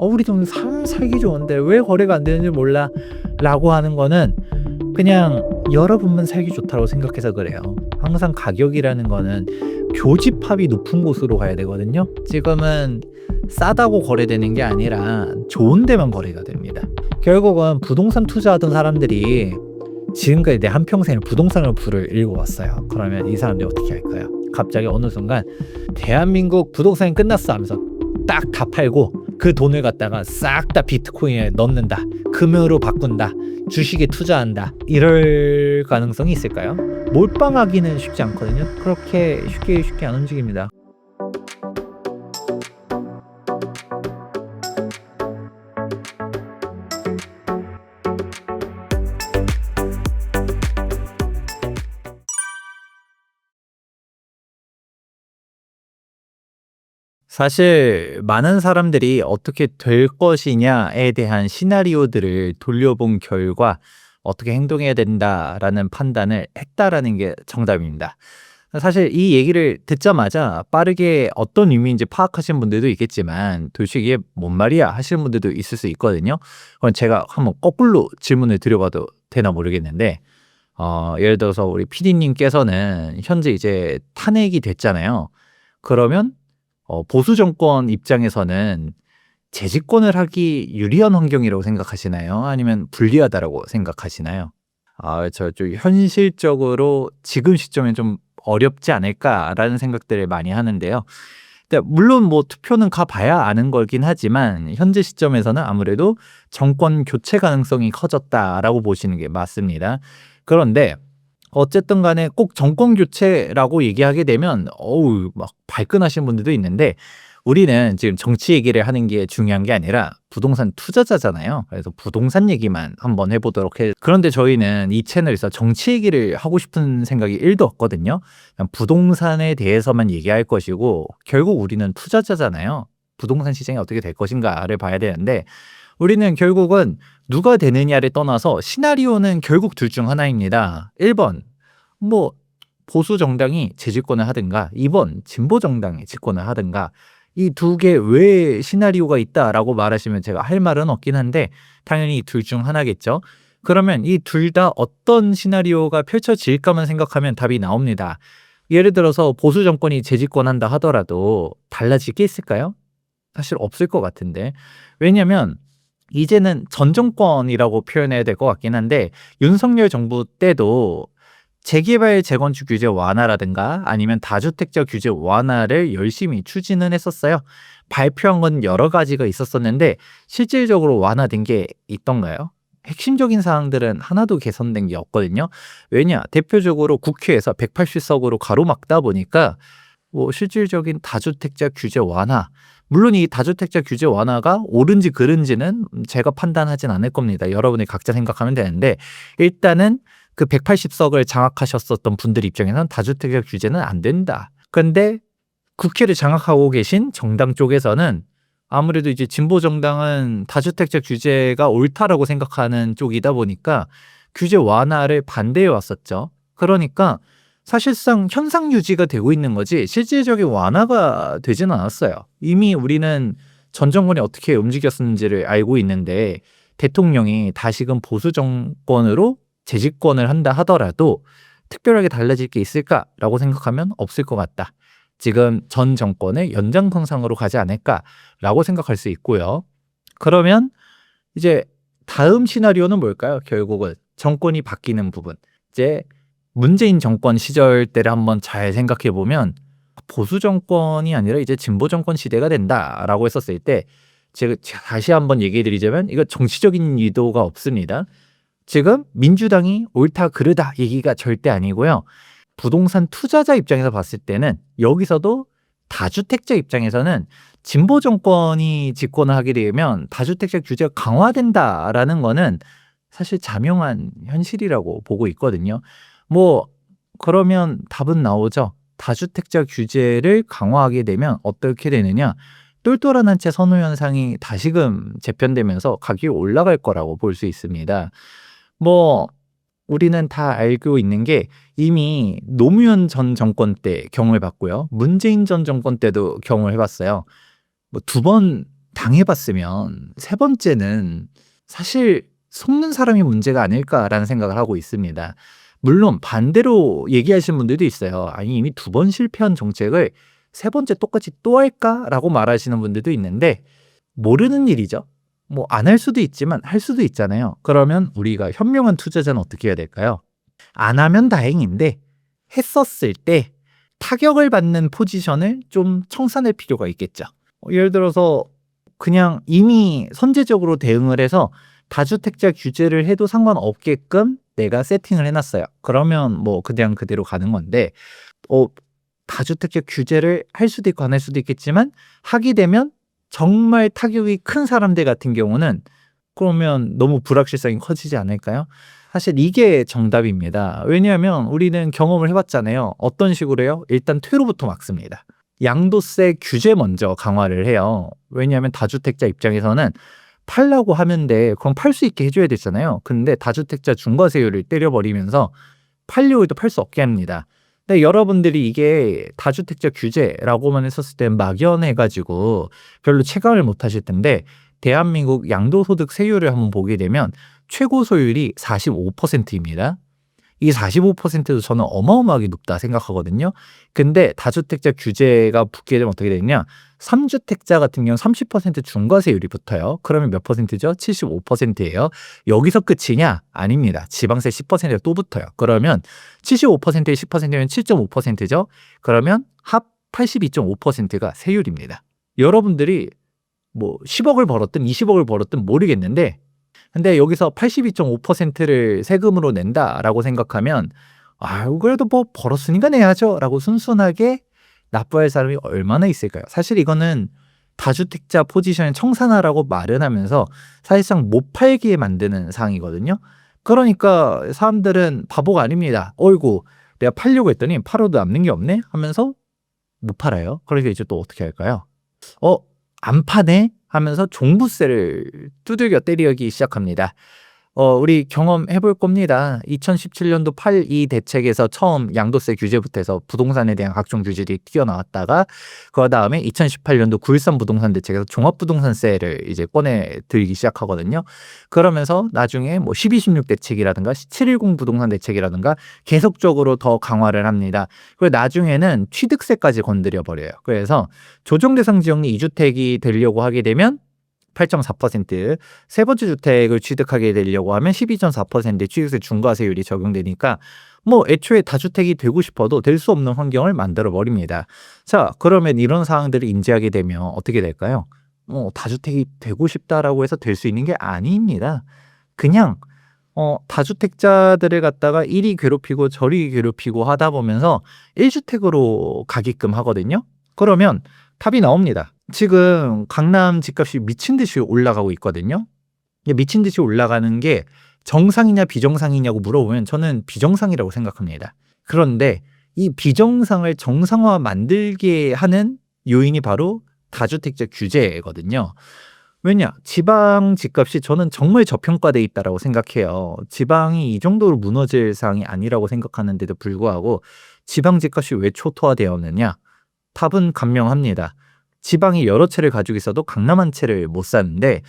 우리 돈 살기 좋은데 왜 거래가 안 되는지 몰라 라고 하는 거는 그냥 여러분만 살기 좋다고 생각해서 그래요. 항상 가격이라는 거는 교집합이 높은 곳으로 가야 되거든요. 지금은 싸다고 거래되는 게 아니라 좋은 데만 거래가 됩니다. 결국은 부동산 투자하던 사람들이 지금까지 내 한평생을 부동산으로 불을 읽어왔어요. 그러면 이 사람들이 어떻게 할까요? 갑자기 어느 순간 대한민국 부동산이 끝났어 하면서 딱 다 팔고 그 돈을 갖다가 싹 다 비트코인에 넣는다, 금으로 바꾼다, 주식에 투자한다, 이럴 가능성이 있을까요? 몰빵하기는 쉽지 않거든요. 그렇게 쉽게 안 움직입니다. 사실 많은 사람들이 어떻게 될 것이냐에 대한 시나리오들을 돌려본 결과 어떻게 행동해야 된다라는 판단을 했다라는 게 정답입니다. 사실 이 얘기를 듣자마자 빠르게 어떤 의미인지 파악하신 분들도 있겠지만 도대체 이게 뭔 말이야 하시는 분들도 있을 수 있거든요. 그럼 제가 한번 거꾸로 질문을 드려봐도 되나 모르겠는데 예를 들어서 우리 PD님께서는 현재 이제 탄핵이 됐잖아요. 그러면 보수 정권 입장에서는 재집권을 하기 유리한 환경이라고 생각하시나요? 아니면 불리하다라고 생각하시나요? 저 좀 현실적으로 지금 시점에 좀 어렵지 않을까라는 생각들을 많이 하는데요. 근데 물론 뭐 투표는 가봐야 아는 거긴 하지만 현재 시점에서는 아무래도 정권 교체 가능성이 커졌다라고 보시는 게 맞습니다. 그런데 어쨌든 간에 꼭 정권 교체라고 얘기하게 되면 막 발끈하시는 분들도 있는데 우리는 지금 정치 얘기를 하는 게 중요한 게 아니라 부동산 투자자잖아요. 그래서 부동산 얘기만 한번 해보도록 해요. 그런데 저희는 이 채널에서 정치 얘기를 하고 싶은 생각이 1도 없거든요. 그냥 부동산에 대해서만 얘기할 것이고 결국 우리는 투자자잖아요. 부동산 시장이 어떻게 될 것인가를 봐야 되는데 우리는 결국은 누가 되느냐를 떠나서 시나리오는 결국 둘 중 하나입니다. 1번 뭐 보수 정당이 재집권을 하든가 2번 진보 정당이 집권을 하든가 이 두 개 외에 시나리오가 있다라고 말하시면 제가 할 말은 없긴 한데 당연히 둘 중 하나겠죠. 그러면 이 둘 다 어떤 시나리오가 펼쳐질까만 생각하면 답이 나옵니다. 예를 들어서 보수 정권이 재집권한다 하더라도 달라질 게 있을까요? 사실 없을 것 같은데. 왜냐면 이제는 전 정권이라고 표현해야 될 것 같긴 한데 윤석열 정부 때도 재개발 재건축 규제 완화라든가 아니면 다주택자 규제 완화를 열심히 추진은 했었어요. 발표한 건 여러 가지가 있었었는데 실질적으로 완화된 게 있던가요? 핵심적인 사항들은 하나도 개선된 게 없거든요. 왜냐? 대표적으로 국회에서 180석으로 가로막다 보니까 뭐 실질적인 다주택자 규제 완화, 물론 이 다주택자 규제 완화가 옳은지 그른지는 제가 판단하진 않을 겁니다. 여러분이 각자 생각하면 되는데 일단은 그 180석을 장악하셨었던 분들 입장에서는 다주택자 규제는 안 된다. 근데 국회를 장악하고 계신 정당 쪽에서는 아무래도 이제 진보 정당은 다주택자 규제가 옳다라고 생각하는 쪽이다 보니까 규제 완화를 반대해 왔었죠. 그러니까 사실상 현상 유지가 되고 있는 거지 실질적인 완화가 되지는 않았어요. 이미 우리는 전 정권이 어떻게 움직였는지를 알고 있는데 대통령이 다시금 보수 정권으로 재집권을 한다 하더라도 특별하게 달라질 게 있을까라고 생각하면 없을 것 같다. 지금 전 정권의 연장선상으로 가지 않을까라고 생각할 수 있고요. 그러면 이제 다음 시나리오는 뭘까요? 결국은 정권이 바뀌는 부분. 이제 문재인 정권 시절 때를 한번 잘 생각해 보면 보수 정권이 아니라 이제 진보 정권 시대가 된다라고 했었을 때 제가 다시 한번 얘기해 드리자면 이거 정치적인 의도가 없습니다. 지금 민주당이 옳다 그르다 얘기가 절대 아니고요. 부동산 투자자 입장에서 봤을 때는 여기서도 다주택자 입장에서는 진보 정권이 집권을 하게 되면 다주택자 규제가 강화된다라는 거는 사실 자명한 현실이라고 보고 있거든요. 뭐 그러면 답은 나오죠. 다주택자 규제를 강화하게 되면 어떻게 되느냐? 똘똘한 한 채 선호 현상이 다시금 재편되면서 가격이 올라갈 거라고 볼 수 있습니다. 뭐 우리는 다 알고 있는 게 이미 노무현 전 정권 때 경험해 봤고요. 문재인 전 정권 때도 경험을 해 봤어요. 뭐 두 번 당해봤으면 세 번째는 사실 속는 사람이 문제가 아닐까라는 생각을 하고 있습니다. 물론 반대로 얘기하시는 분들도 있어요. 아니 이미 두 번 실패한 정책을 세 번째 똑같이 또 할까라고 말하시는 분들도 있는데 모르는 일이죠. 뭐 안 할 수도 있지만 할 수도 있잖아요. 그러면 우리가 현명한 투자자는 어떻게 해야 될까요? 안 하면 다행인데 했었을 때 타격을 받는 포지션을 좀 청산할 필요가 있겠죠. 예를 들어서 그냥 이미 선제적으로 대응을 해서 다주택자 규제를 해도 상관없게끔 내가 세팅을 해놨어요. 그러면 뭐 그냥 그대로 가는 건데 다주택자 규제를 할 수도 있고 안 할 수도 있겠지만 하게 되면 정말 타격이 큰 사람들 같은 경우는 그러면 너무 불확실성이 커지지 않을까요? 사실 이게 정답입니다. 왜냐하면 우리는 경험을 해봤잖아요. 어떤 식으로 해요? 일단 퇴로부터 막습니다. 양도세 규제 먼저 강화를 해요. 왜냐하면 다주택자 입장에서는 팔라고 하는데 그럼 팔 수 있게 해줘야 되잖아요. 근데 다주택자 중과세율을 때려버리면서 팔려고 해도 팔 수 없게 합니다. 근데 여러분들이 이게 다주택자 규제라고만 했었을 때 막연해가지고 별로 체감을 못 하실 텐데 대한민국 양도소득 세율을 한번 보게 되면 최고 소율이 45%입니다. 이 45%도 저는 어마어마하게 높다 생각하거든요. 근데 다주택자 규제가 붙게 되면 어떻게 되냐? 3주택자 같은 경우는 30% 중과세율이 붙어요. 그러면 몇 퍼센트죠? 75%예요. 여기서 끝이냐? 아닙니다. 지방세 10%가 또 붙어요. 그러면 75%에 10%면 7.5%죠. 그러면 합 82.5%가 세율입니다. 여러분들이 뭐 10억을 벌었든 20억을 벌었든 모르겠는데 근데 여기서 82.5%를 세금으로 낸다라고 생각하면 그래도 뭐 벌었으니까 내야죠 라고 순순하게 납부할 사람이 얼마나 있을까요? 사실 이거는 다주택자 포지션을 청산하라고 말은 하면서 사실상 못 팔게 만드는 상황이거든요. 그러니까 사람들은 바보가 아닙니다. 어이구 내가 팔려고 했더니 팔아도 남는 게 없네 하면서 못 팔아요. 그러니까 이제 또 어떻게 할까요? 안 파네? 하면서 종부세를 두들겨 때리기 시작합니다. 우리 경험해 볼 겁니다. 2017년도 8.2 대책에서 처음 양도세 규제부터 해서 부동산에 대한 각종 규제들이 튀어나왔다가 그 다음에 2018년도 9.13 부동산 대책에서 종합부동산세를 이제 꺼내 들기 시작하거든요. 그러면서 나중에 뭐 12.16 대책이라든가 7.10 부동산 대책이라든가 계속적으로 더 강화를 합니다. 그리고 나중에는 취득세까지 건드려 버려요. 그래서 조정대상 지역이 2주택이 되려고 하게 되면 8.4%, 세 번째 주택을 취득하게 되려고 하면 12.4% 취득세 중과세율이 적용되니까 뭐 애초에 다주택이 되고 싶어도 될 수 없는 환경을 만들어 버립니다. 자, 그러면 이런 사항들을 인지하게 되면 어떻게 될까요? 다주택이 되고 싶다라고 해서 될 수 있는 게 아닙니다. 그냥 다주택자들을 갖다가 이리 괴롭히고 저리 괴롭히고 하다 보면서 1주택으로 가게끔 하거든요. 그러면 답이 나옵니다. 지금 강남 집값이 미친 듯이 올라가고 있거든요. 미친 듯이 올라가는 게 정상이냐 비정상이냐고 물어보면 저는 비정상이라고 생각합니다. 그런데 이 비정상을 정상화 만들게 하는 요인이 바로 다주택자 규제거든요. 왜냐? 지방 집값이 저는 정말 저평가돼 있다라고 생각해요. 지방이 이 정도로 무너질 상황이 아니라고 생각하는데도 불구하고 지방 집값이 왜 초토화되었느냐? 답은 간명합니다. 지방이 여러 채를 가지고 있어도 강남 한 채를 못 사는데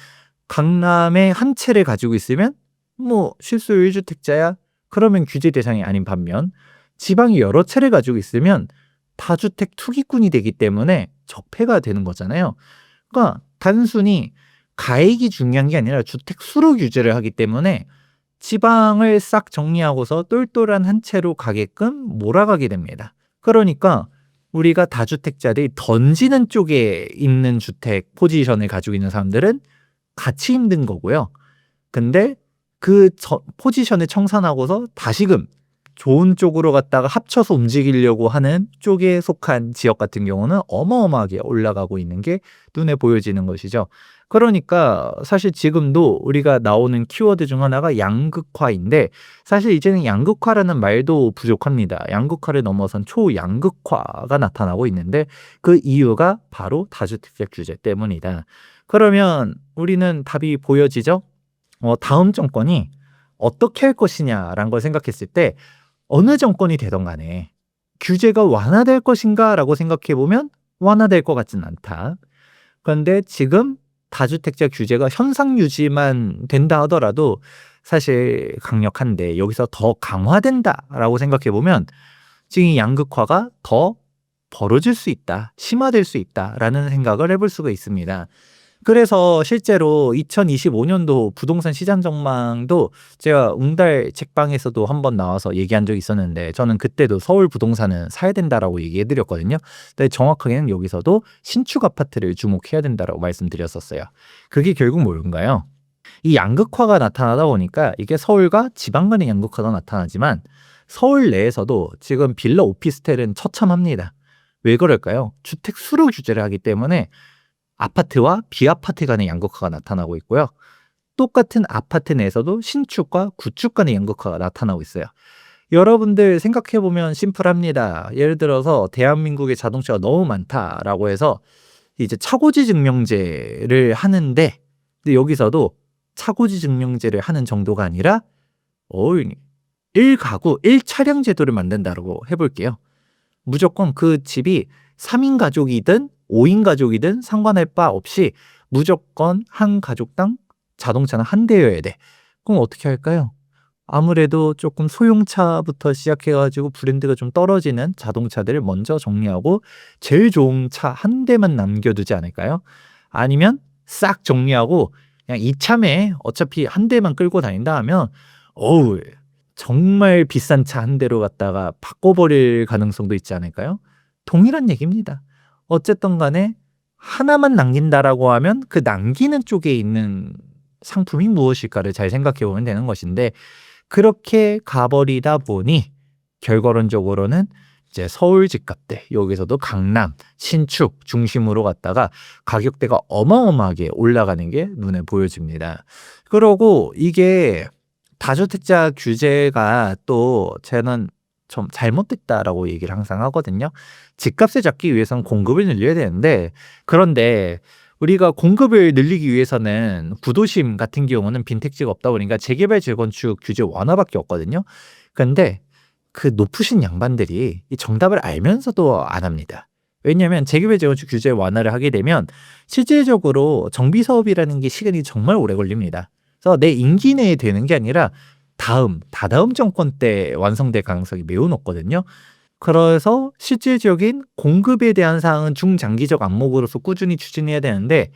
강남에 한 채를 가지고 있으면 뭐 실소유 1주택자야? 그러면 규제 대상이 아닌 반면 지방이 여러 채를 가지고 있으면 다주택 투기꾼이 되기 때문에 적폐가 되는 거잖아요. 그러니까 단순히 가액이 중요한 게 아니라 주택 수로 규제를 하기 때문에 지방을 싹 정리하고서 똘똘한 한 채로 가게끔 몰아가게 됩니다. 그러니까 우리가 다주택자들이 던지는 쪽에 있는 주택 포지션을 가지고 있는 사람들은 같이 힘든 거고요. 근데 그 포지션을 청산하고서 다시금 좋은 쪽으로 갖다가 합쳐서 움직이려고 하는 쪽에 속한 지역 같은 경우는 어마어마하게 올라가고 있는 게 눈에 보여지는 것이죠. 그러니까 사실 지금도 우리가 나오는 키워드 중 하나가 양극화인데 사실 이제는 양극화라는 말도 부족합니다. 양극화를 넘어선 초양극화가 나타나고 있는데 그 이유가 바로 다주택자 규제 때문이다. 그러면 우리는 답이 보여지죠? 다음 정권이 어떻게 할 것이냐라는 걸 생각했을 때 어느 정권이 되던 간에 규제가 완화될 것인가 라고 생각해 보면 완화될 것 같지는 않다. 그런데 지금 다주택자 규제가 현상 유지만 된다 하더라도 사실 강력한데 여기서 더 강화된다라고 생각해 보면 지금 이 양극화가 더 벌어질 수 있다, 심화될 수 있다라는 생각을 해볼 수가 있습니다. 그래서 실제로 2025년도 부동산 시장 전망도 제가 웅달 책방에서도 한번 나와서 얘기한 적이 있었는데 저는 그때도 서울 부동산은 사야 된다라고 얘기해 드렸거든요. 근데 정확하게는 여기서도 신축 아파트를 주목해야 된다라고 말씀드렸었어요. 그게 결국 뭔가요? 이 양극화가 나타나다 보니까 이게 서울과 지방 간의 양극화가 나타나지만 서울 내에서도 지금 빌라 오피스텔은 처참합니다. 왜 그럴까요? 주택 수로 규제를 하기 때문에 아파트와 비아파트 간의 양극화가 나타나고 있고요. 똑같은 아파트 내에서도 신축과 구축 간의 양극화가 나타나고 있어요. 여러분들 생각해 보면 심플합니다. 예를 들어서 대한민국의 자동차가 너무 많다라고 해서 이제 차고지 증명제를 하는데 근데 여기서도 차고지 증명제를 하는 정도가 아니라 1가구 1차량 제도를 만든다고 해볼게요. 무조건 그 집이 3인 가족이든 5인 가족이든 상관할 바 없이 무조건 한 가족당 자동차는 한 대여야 돼. 그럼 어떻게 할까요? 아무래도 조금 소형차부터 시작해가지고 브랜드가 좀 떨어지는 자동차들을 먼저 정리하고 제일 좋은 차 한 대만 남겨두지 않을까요? 아니면 싹 정리하고 그냥 이참에 어차피 한 대만 끌고 다닌다 하면 어우 정말 비싼 차 한 대로 갖다가 바꿔버릴 가능성도 있지 않을까요? 동일한 얘기입니다. 어쨌든 간에 하나만 남긴다라고 하면 그 남기는 쪽에 있는 상품이 무엇일까를 잘 생각해 보면 되는 것인데 그렇게 가버리다 보니 결과론적으로는 이제 서울 집값대 여기서도 강남, 신축 중심으로 갔다가 가격대가 어마어마하게 올라가는 게 눈에 보여집니다. 그러고 이게 다주택자 규제가 또 저는 좀 잘못됐다라고 얘기를 항상 하거든요. 집값을 잡기 위해서는 공급을 늘려야 되는데 그런데 우리가 공급을 늘리기 위해서는 구도심 같은 경우는 빈택지가 없다 보니까 재개발 재건축 규제 완화밖에 없거든요. 그런데 그 높으신 양반들이 이 정답을 알면서도 안 합니다. 왜냐하면 재개발 재건축 규제 완화를 하게 되면 실질적으로 정비 사업이라는 게 시간이 정말 오래 걸립니다. 그래서 내 임기 내에 되는 게 아니라 다다음 정권 때 완성될 가능성이 매우 높거든요. 그래서 실질적인 공급에 대한 사항은 중장기적 안목으로서 꾸준히 추진해야 되는데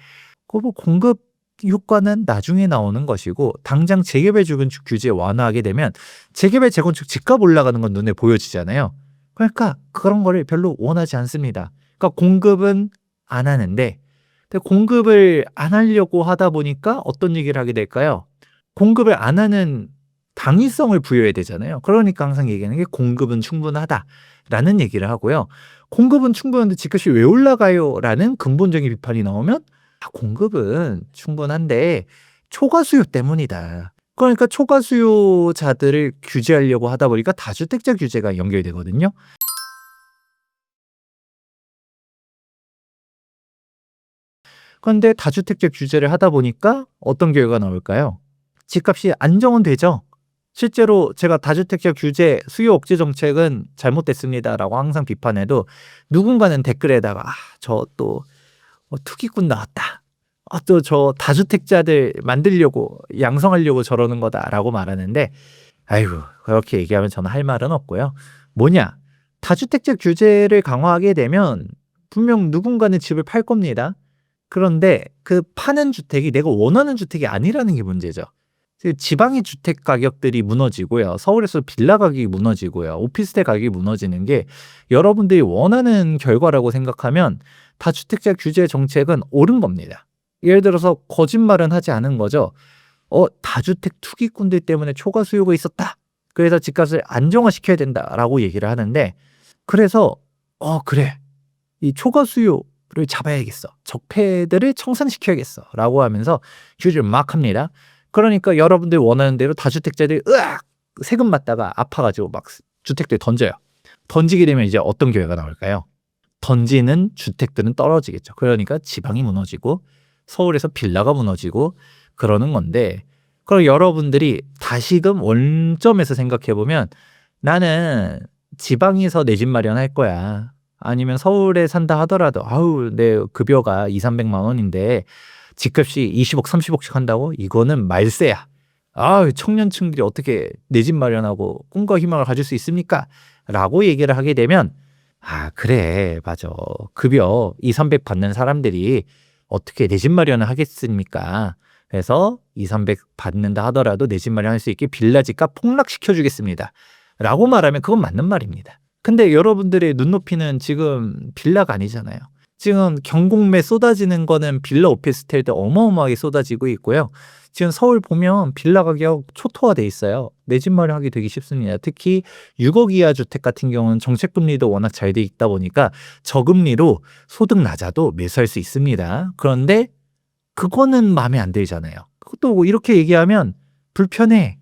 그 뭐 공급 효과는 나중에 나오는 것이고 당장 재개발 재건축 규제 완화하게 되면 재개발 재건축 집값 올라가는 건 눈에 보여지잖아요. 그러니까 그런 거를 별로 원하지 않습니다. 그러니까 공급은 안 하는데 근데 공급을 안 하려고 하다 보니까 어떤 얘기를 하게 될까요? 공급을 안 하는 당위성을 부여해야 되잖아요. 그러니까 항상 얘기하는 게 공급은 충분하다라는 얘기를 하고요. 공급은 충분한데 집값이 왜 올라가요? 라는 근본적인 비판이 나오면 공급은 충분한데 초과 수요 때문이다. 그러니까 초과 수요자들을 규제하려고 하다 보니까 다주택자 규제가 연결되거든요. 그런데 다주택자 규제를 하다 보니까 어떤 결과가 나올까요? 집값이 안정은 되죠. 실제로 제가 다주택자 규제 수요 억제 정책은 잘못됐습니다라고 항상 비판해도 누군가는 댓글에다가 저 또 투기꾼 나왔다. 또 저 다주택자들 만들려고 양성하려고 저러는 거다라고 말하는데 아이고 그렇게 얘기하면 저는 할 말은 없고요. 뭐냐? 다주택자 규제를 강화하게 되면 분명 누군가는 집을 팔 겁니다. 그런데 그 파는 주택이 내가 원하는 주택이 아니라는 게 문제죠. 그 지방의 주택 가격들이 무너지고요. 서울에서 빌라 가격이 무너지고요. 오피스텔 가격이 무너지는 게 여러분들이 원하는 결과라고 생각하면 다주택자 규제 정책은 옳은 겁니다. 예를 들어서 거짓말은 하지 않은 거죠. 다주택 투기꾼들 때문에 초과 수요가 있었다. 그래서 집값을 안정화시켜야 된다라고 얘기를 하는데 그래서 그래. 이 초과 수요를 잡아야겠어. 적폐들을 청산시켜야겠어. 라고 하면서 규제를 막 합니다. 그러니까 여러분들 원하는 대로 다주택자들이 세금 맞다가 아파가지고 막 주택들 던져요. 던지게 되면 이제 어떤 결과가 나올까요? 던지는 주택들은 떨어지겠죠. 그러니까 지방이 무너지고 서울에서 빌라가 무너지고 그러는 건데 그럼 여러분들이 다시금 원점에서 생각해보면 나는 지방에서 내 집 마련할 거야. 아니면 서울에 산다 하더라도 내 급여가 2, 300만 원인데 집값이 20억, 30억씩 한다고? 이거는 말세야. 아, 청년층들이 어떻게 내 집 마련하고 꿈과 희망을 가질 수 있습니까? 라고 얘기를 하게 되면 아, 그래, 맞아. 급여 2, 300 받는 사람들이 어떻게 내 집 마련을 하겠습니까? 그래서 2, 300 받는다 하더라도 내 집 마련할 수 있게 빌라집값 폭락시켜 주겠습니다. 라고 말하면 그건 맞는 말입니다. 근데 여러분들의 눈높이는 지금 빌라가 아니잖아요. 지금 경공매 쏟아지는 거는 빌라 오피스텔도 어마어마하게 쏟아지고 있고요. 지금 서울 보면 빌라 가격 초토화돼 있어요. 내 집 마련하기 되게 쉽습니다. 특히 6억 이하 주택 같은 경우는 정책금리도 워낙 잘 돼 있다 보니까 저금리로 소득 낮아도 매수할 수 있습니다. 그런데 그거는 마음에 안 들잖아요. 그것도 뭐 이렇게 얘기하면 불편해.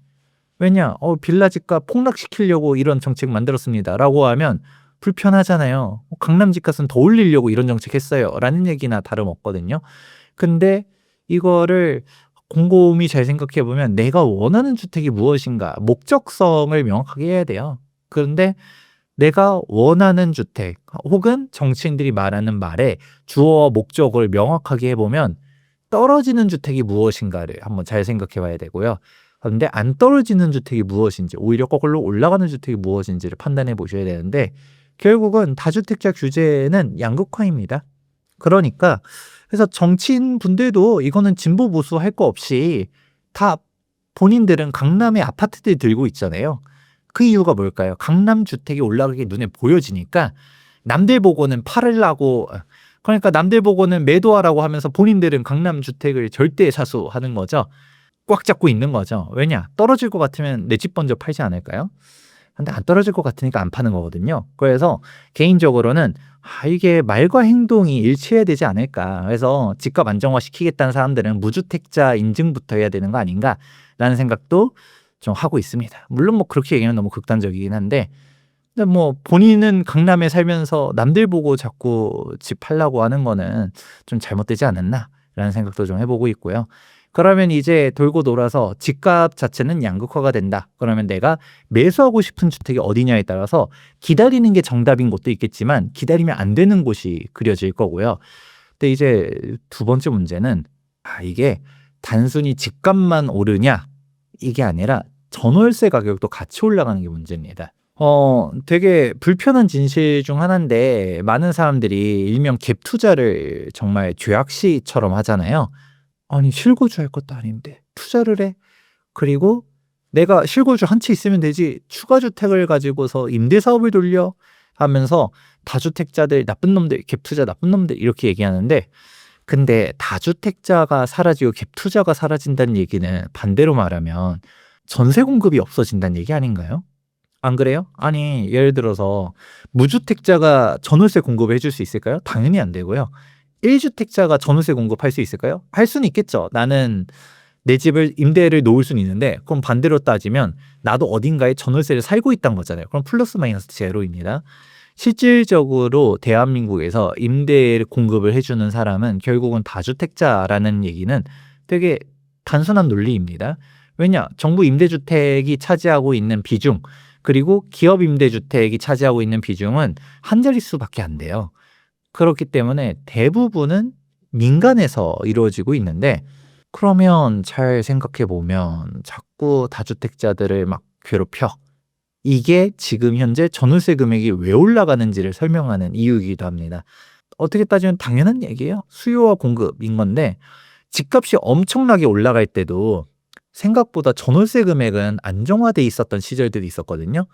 왜냐? 빌라 집값 폭락시키려고 이런 정책 만들었습니다. 라고 하면 불편하잖아요. 강남 집값은 더 올리려고 이런 정책 했어요. 라는 얘기나 다름없거든요. 근데 이거를 곰곰이 잘 생각해 보면 내가 원하는 주택이 무엇인가 목적성을 명확하게 해야 돼요. 그런데 내가 원하는 주택 혹은 정치인들이 말하는 말에 주어와 목적을 명확하게 해보면 떨어지는 주택이 무엇인가를 한번 잘 생각해 봐야 되고요. 그런데 안 떨어지는 주택이 무엇인지 오히려 거꾸로 올라가는 주택이 무엇인지를 판단해 보셔야 되는데 결국은 다주택자 규제는 양극화입니다. 그러니까 그래서 정치인 분들도 이거는 진보 보수 할 거 없이 다 본인들은 강남에 아파트들 들고 있잖아요. 그 이유가 뭘까요? 강남 주택이 올라가게 눈에 보여지니까 남들 보고는 팔으려고 그러니까 남들 보고는 매도하라고 하면서 본인들은 강남 주택을 절대 사수하는 거죠. 꽉 잡고 있는 거죠. 왜냐? 떨어질 것 같으면 내 집 먼저 팔지 않을까요? 근데 안 떨어질 것 같으니까 안 파는 거거든요. 그래서 개인적으로는 이게 말과 행동이 일치해야 되지 않을까. 그래서 집값 안정화 시키겠다는 사람들은 무주택자 인증부터 해야 되는 거 아닌가라는 생각도 좀 하고 있습니다. 물론 뭐 그렇게 얘기하면 너무 극단적이긴 한데 근데 뭐 본인은 강남에 살면서 남들 보고 자꾸 집 팔라고 하는 거는 좀 잘못되지 않았나라는 생각도 좀 해보고 있고요. 그러면 이제 돌고 돌아서 집값 자체는 양극화가 된다. 그러면 내가 매수하고 싶은 주택이 어디냐에 따라서 기다리는 게 정답인 곳도 있겠지만 기다리면 안 되는 곳이 그려질 거고요. 근데 이제 두 번째 문제는 이게 단순히 집값만 오르냐 이게 아니라 전월세 가격도 같이 올라가는 게 문제입니다. 되게 불편한 진실 중 하나인데 많은 사람들이 일명 갭 투자를 정말 죄악시처럼 하잖아요. 아니 실거주 할 것도 아닌데 투자를 해. 그리고 내가 실거주 한 채 있으면 되지 추가 주택을 가지고서 임대 사업을 돌려 하면서 다주택자들 나쁜 놈들 갭 투자 나쁜 놈들 이렇게 얘기하는데 근데 다주택자가 사라지고 갭 투자가 사라진다는 얘기는 반대로 말하면 전세 공급이 없어진다는 얘기 아닌가요? 안 그래요? 아니 예를 들어서 무주택자가 전월세 공급을 해줄 수 있을까요? 당연히 안 되고요. 1주택자가 전월세 공급할 수 있을까요? 할 수는 있겠죠. 나는 내 집을 임대를 놓을 수는 있는데 그럼 반대로 따지면 나도 어딘가에 전월세를 살고 있다는 거잖아요. 그럼 플러스 마이너스 제로입니다. 실질적으로 대한민국에서 임대 공급을 해주는 사람은 결국은 다주택자라는 얘기는 되게 단순한 논리입니다. 왜냐? 정부 임대주택이 차지하고 있는 비중 그리고 기업 임대주택이 차지하고 있는 비중은 한 자릿수밖에 안 돼요. 그렇기 때문에 대부분은 민간에서 이루어지고 있는데 그러면 잘 생각해 보면 자꾸 다주택자들을 막 괴롭혀. 이게 지금 현재 전월세 금액이 왜 올라가는지를 설명하는 이유이기도 합니다. 어떻게 따지면 당연한 얘기예요. 수요와 공급인 건데 집값이 엄청나게 올라갈 때도 생각보다 전월세 금액은 안정화돼 있었던 시절들이 있었거든요.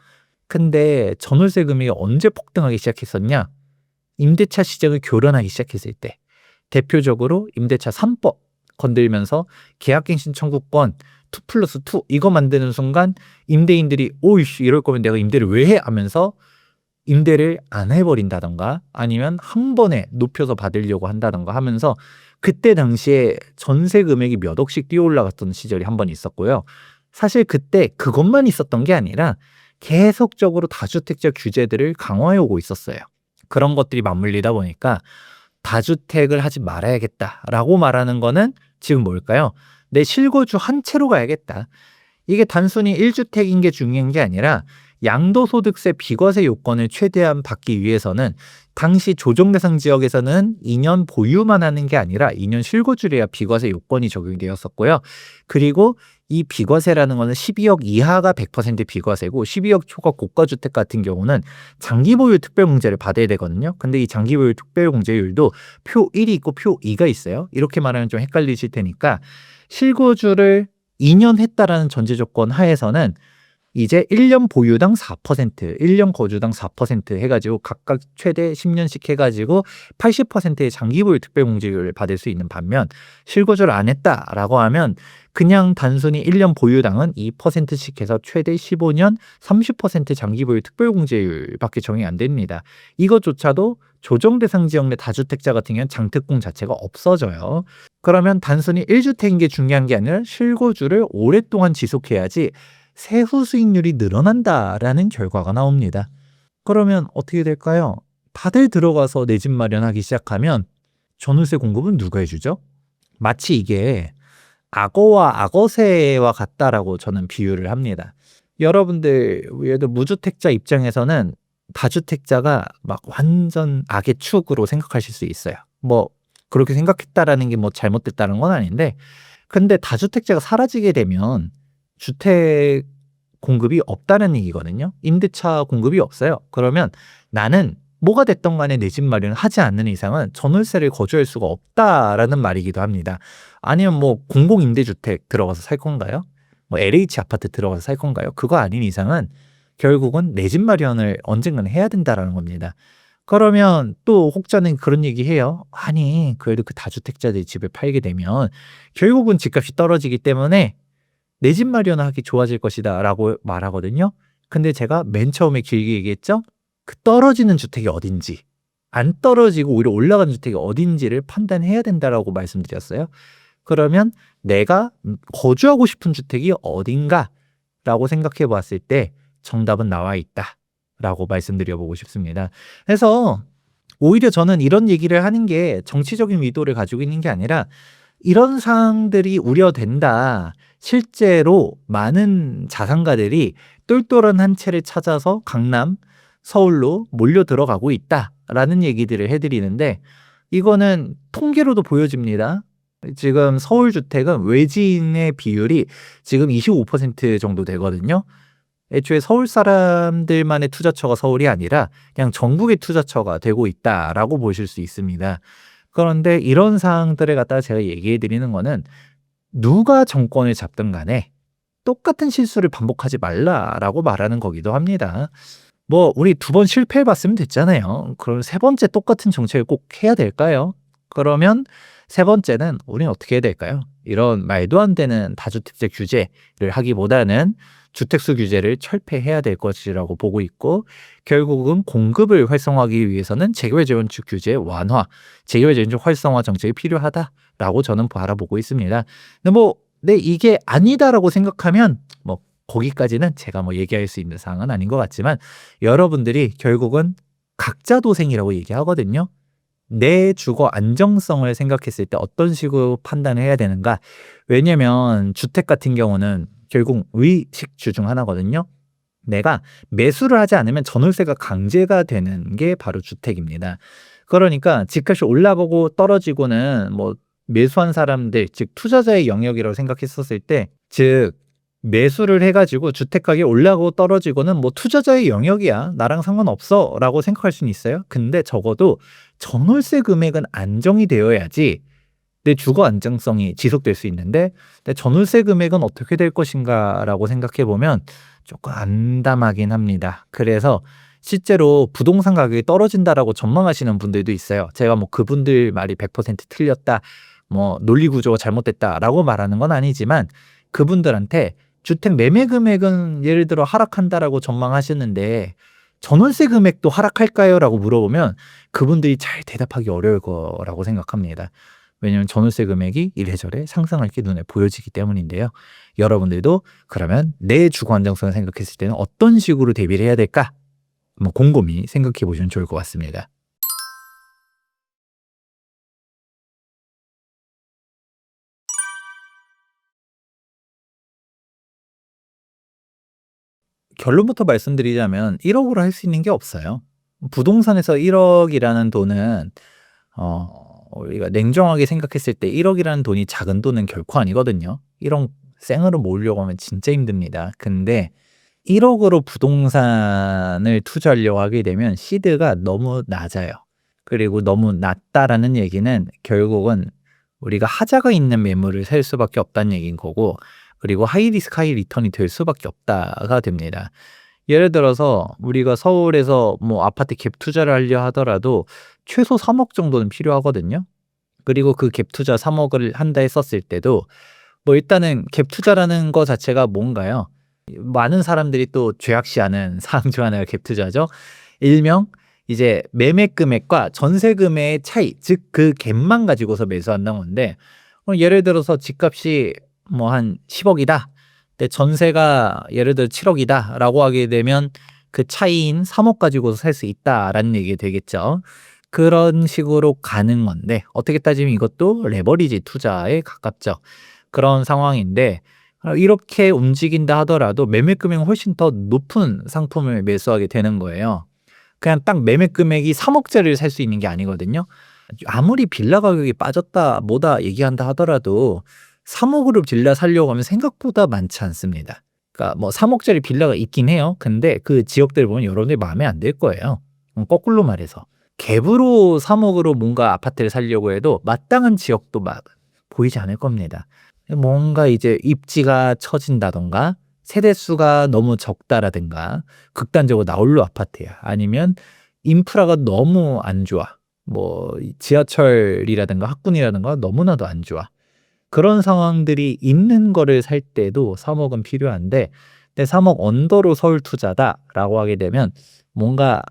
근데 전월세 금액이 언제 폭등하기 시작했었냐? 임대차 시장을 교란하기 시작했을 때 대표적으로 임대차 3법 건들면서 계약갱신 청구권 2+2 이거 만드는 순간 임대인들이 오이씨 이럴 거면 내가 임대를 왜 해? 하면서 임대를 안 해버린다던가 아니면 한 번에 높여서 받으려고 한다던가 하면서 그때 당시에 전세 금액이 몇 억씩 뛰어 올라갔던 시절이 한 번 있었고요. 사실 그때 그것만 있었던 게 아니라 계속적으로 다주택자 규제들을 강화해 오고 있었어요. 그런 것들이 맞물리다 보니까 다주택을 하지 말아야겠다라고 말하는 거는 지금 뭘까요? 내 실거주 한 채로 가야겠다. 이게 단순히 1주택인 게 중요한 게 아니라 양도소득세 비과세 요건을 최대한 받기 위해서는 당시 조정 대상 지역에서는 2년 보유만 하는 게 아니라 2년 실거주를 해야 비과세 요건이 적용이 되었었고요. 그리고 이 비과세라는 거는 12억 이하가 100% 비과세고 12억 초과 고가주택 같은 경우는 장기보유 특별공제를 받아야 되거든요. 근데 이 장기보유 특별공제율도 표 1이 있고 표 2가 있어요. 이렇게 말하면 좀 헷갈리실 테니까 실거주를 2년 했다라는 전제 조건 하에서는 이제 1년 보유당 4%, 1년 거주당 4% 해가지고 각각 최대 10년씩 해가지고 80%의 장기보유 특별공제율을 받을 수 있는 반면 실거주를 안 했다라고 하면 그냥 단순히 1년 보유당은 2%씩 해서 최대 15년 30% 장기보유 특별공제율밖에 적용이 안 됩니다. 이것조차도 조정 대상 지역 내 다주택자 같은 경우는 장특공 자체가 없어져요. 그러면 단순히 1주택인 게 중요한 게 아니라 실거주를 오랫동안 지속해야지 세후 수익률이 늘어난다라는 결과가 나옵니다. 그러면 어떻게 될까요? 다들 들어가서 내 집 마련하기 시작하면 전월세 공급은 누가 해주죠? 마치 이게 악어와 악어새와 같다라고 저는 비유를 합니다. 여러분들 예를 들어 무주택자 입장에서는 다주택자가 막 완전 악의 축으로 생각하실 수 있어요. 뭐 그렇게 생각했다라는 게 뭐 잘못됐다는 건 아닌데 근데 다주택자가 사라지게 되면 주택 공급이 없다는 얘기거든요. 임대차 공급이 없어요. 그러면 나는 뭐가 됐던 간에 내 집 마련을 하지 않는 이상은 전월세를 거주할 수가 없다라는 말이기도 합니다. 아니면 뭐 공공임대주택 들어가서 살 건가요? 뭐 LH 아파트 들어가서 살 건가요? 그거 아닌 이상은 결국은 내 집 마련을 언젠가는 해야 된다라는 겁니다. 그러면 또 혹자는 그런 얘기 해요. 아니, 그래도 그 다주택자들이 집을 팔게 되면 결국은 집값이 떨어지기 때문에 내 집 마련하기 좋아질 것이다 라고 말하거든요. 근데 제가 맨 처음에 길게 얘기했죠. 그 떨어지는 주택이 어딘지, 안 떨어지고 오히려 올라가는 주택이 어딘지를 판단해야 된다라고 말씀드렸어요. 그러면 내가 거주하고 싶은 주택이 어딘가라고 생각해 봤을 때 정답은 나와 있다라고 말씀드려보고 싶습니다. 그래서 오히려 저는 이런 얘기를 하는 게 정치적인 의도를 가지고 있는 게 아니라 이런 사항들이 우려된다. 실제로 많은 자산가들이 똘똘한 한 채를 찾아서 강남, 서울로 몰려 들어가고 있다라는 얘기들을 해드리는데 이거는 통계로도 보여집니다. 지금 서울 주택은 외지인의 비율이 지금 25% 정도 되거든요. 애초에 서울 사람들만의 투자처가 서울이 아니라 그냥 전국의 투자처가 되고 있다라고 보실 수 있습니다. 그런데 이런 사항들을 갖다가 제가 얘기해 드리는 거는 누가 정권을 잡든 간에 똑같은 실수를 반복하지 말라라고 말하는 거기도 합니다. 뭐 우리 2번 실패해 봤으면 됐잖아요. 그럼 3번째 똑같은 정책을 꼭 해야 될까요? 그러면 3번째는 우리는 어떻게 해야 될까요? 이런 말도 안 되는 다주택자 규제를 하기보다는 주택수 규제를 철폐해야 될 것이라고 보고 있고 결국은 공급을 활성화하기 위해서는 재개발 재건축 규제 완화, 재개발 재건축 활성화 정책이 필요하다라고 저는 바라보고 있습니다. 근데 뭐 네, 이게 아니다라고 생각하면 뭐 거기까지는 제가 뭐 얘기할 수 있는 사항은 아닌 것 같지만 여러분들이 결국은 각자 도생이라고 얘기하거든요. 내 주거 안정성을 생각했을 때 어떤 식으로 판단을 해야 되는가? 왜냐면 주택 같은 경우는 결국 의식주 중 하나거든요. 내가 매수를 하지 않으면 전월세가 강제가 되는 게 바로 주택입니다. 그러니까 집값이 올라가고 떨어지고는 뭐 매수한 사람들, 즉 투자자의 영역이라고 생각했었을 때, 즉 매수를 해가지고 주택 가격이 올라가고 떨어지고는 뭐 투자자의 영역이야. 나랑 상관없어라고 생각할 수는 있어요. 근데 적어도 전월세 금액은 안정이 되어야지 내 주거 안정성이 지속될 수 있는데 내 전월세 금액은 어떻게 될 것인가라고 생각해 보면 조금 암담하긴 합니다. 그래서 실제로 부동산 가격이 떨어진다라고 전망하시는 분들도 있어요. 제가 뭐 그분들 말이 100% 틀렸다, 뭐 논리 구조가 잘못됐다라고 말하는 건 아니지만 그분들한테 주택 매매 금액은 예를 들어 하락한다라고 전망하시는데 전월세 금액도 하락할까요?라고 물어보면 그분들이 잘 대답하기 어려울 거라고 생각합니다. 왜냐하면 전월세 금액이 이래저래 상승할 게 눈에 보여지기 때문인데요. 여러분들도 그러면 내 주거 안정성을 생각했을 때는 어떤 식으로 대비를 해야 될까? 한번 곰곰이 생각해 보시면 좋을 것 같습니다. 결론부터 말씀드리자면 1억으로 할 수 있는 게 없어요. 부동산에서 1억이라는 돈은 우리가 냉정하게 생각했을 때 1억이라는 돈이 작은 돈은 결코 아니거든요. 1억 생으로 모으려고 하면 진짜 힘듭니다. 근데 1억으로 부동산을 투자하려고 하게 되면 시드가 너무 낮아요. 그리고 너무 낮다라는 얘기는 결국은 우리가 하자가 있는 매물을 살 수밖에 없다는 얘기인 거고, 그리고 하이 리스크 하이 리턴이 될 수밖에 없다가 됩니다. 예를 들어서 우리가 서울에서 뭐 아파트 갭 투자를 하려 하더라도 최소 3억 정도는 필요하거든요. 그리고 그 갭 투자 3억을 한다 했었을 때도 뭐 일단은 갭 투자라는 거 자체가 뭔가요? 많은 사람들이 또 죄악시하는 사항 중 하나가 갭 투자죠. 일명 이제 매매 금액과 전세 금액의 차이, 즉 그 갭만 가지고서 매수한다는 건데, 예를 들어서 집값이 뭐 한 10억이다. 근데 전세가 예를 들어 7억이다라고 하게 되면 그 차이인 3억 가지고서 살 수 있다라는 얘기가 되겠죠. 그런 식으로 가는 건데, 어떻게 따지면 이것도 레버리지 투자에 가깝죠. 그런 상황인데, 이렇게 움직인다 하더라도 매매 금액은 훨씬 더 높은 상품을 매수하게 되는 거예요. 그냥 딱 매매 금액이 3억짜리를 살 수 있는 게 아니거든요. 아무리 빌라 가격이 빠졌다 뭐다 얘기한다 하더라도 3억으로 빌라 살려고 하면 생각보다 많지 않습니다. 그러니까 뭐 3억짜리 빌라가 있긴 해요. 근데 그 지역들 보면 여러분들이 마음에 안 들 거예요. 거꾸로 말해서 갭으로 3억으로 뭔가 아파트를 살려고 해도 마땅한 지역도 막 보이지 않을 겁니다. 뭔가 이제 입지가 처진다던가 세대수가 너무 적다라든가 극단적으로 나홀로 아파트야. 아니면 인프라가 너무 안 좋아. 뭐 지하철이라든가 학군이라든가 너무나도 안 좋아. 그런 상황들이 있는 거를 살 때도 3억은 필요한데, 근데 3억 언더로 서울 투자다라고 하게 되면 뭔가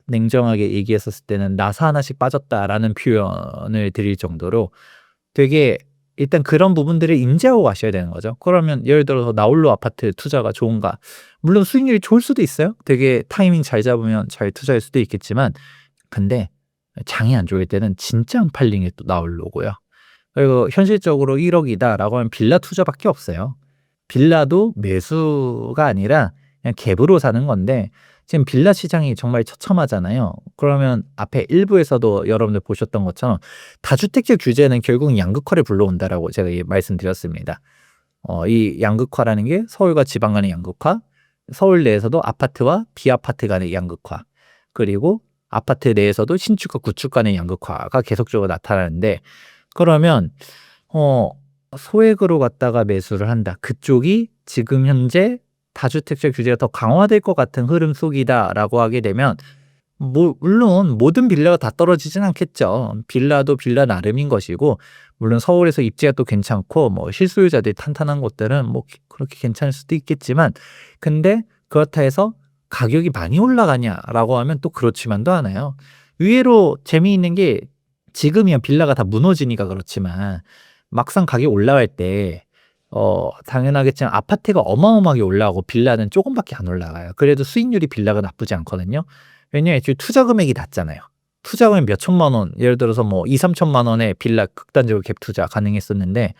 냉정하게 얘기했었을 때는 나사 하나씩 빠졌다라는 표현을 드릴 정도로 되게 일단 그런 부분들을 인지하고 가셔야 되는 거죠. 그러면 예를 들어서 나홀로 아파트 투자가 좋은가? 물론 수익률이 좋을 수도 있어요. 되게 타이밍 잘 잡으면 잘 투자할 수도 있겠지만, 근데 장이 안 좋을 때는 진짜 안 팔린 게 또 나홀로고요. 그리고 현실적으로 1억이다라고 하면 빌라 투자밖에 없어요. 빌라도 매수가 아니라 그냥 갭으로 사는 건데, 지금 빌라 시장이 정말 처참하잖아요. 그러면 앞에 일부에서도 여러분들 보셨던 것처럼 다주택자 규제는 결국 양극화를 불러온다라고 제가 말씀드렸습니다. 이 양극화라는 게 서울과 지방 간의 양극화, 서울 내에서도 아파트와 비아파트 간의 양극화, 그리고 아파트 내에서도 신축과 구축 간의 양극화가 계속적으로 나타나는데, 그러면 소액으로 갖다가 매수를 한다. 그쪽이 지금 현재 다주택자 규제가 더 강화될 것 같은 흐름 속이다라고 하게 되면, 물론 모든 빌라가 다 떨어지진 않겠죠. 빌라도 빌라 나름인 것이고, 물론 서울에서 입지가 또 괜찮고 뭐 실소유자들이 탄탄한 곳들은 뭐 그렇게 괜찮을 수도 있겠지만, 근데 그렇다 해서 가격이 많이 올라가냐라고 하면 또 그렇지만도 않아요. 의외로 재미있는 게, 지금이야 빌라가 다 무너지니까 그렇지만 막상 가격이 올라갈 때 당연하겠지만 아파트가 어마어마하게 올라가고 빌라는 조금밖에 안 올라가요. 그래도 수익률이 빌라가 나쁘지 않거든요. 왜냐면 애초에 투자 금액이 낮잖아요. 투자 금액 몇 천만 원, 예를 들어서 뭐 2, 3천만 원에 빌라 극단적으로 갭 투자 가능했었는데,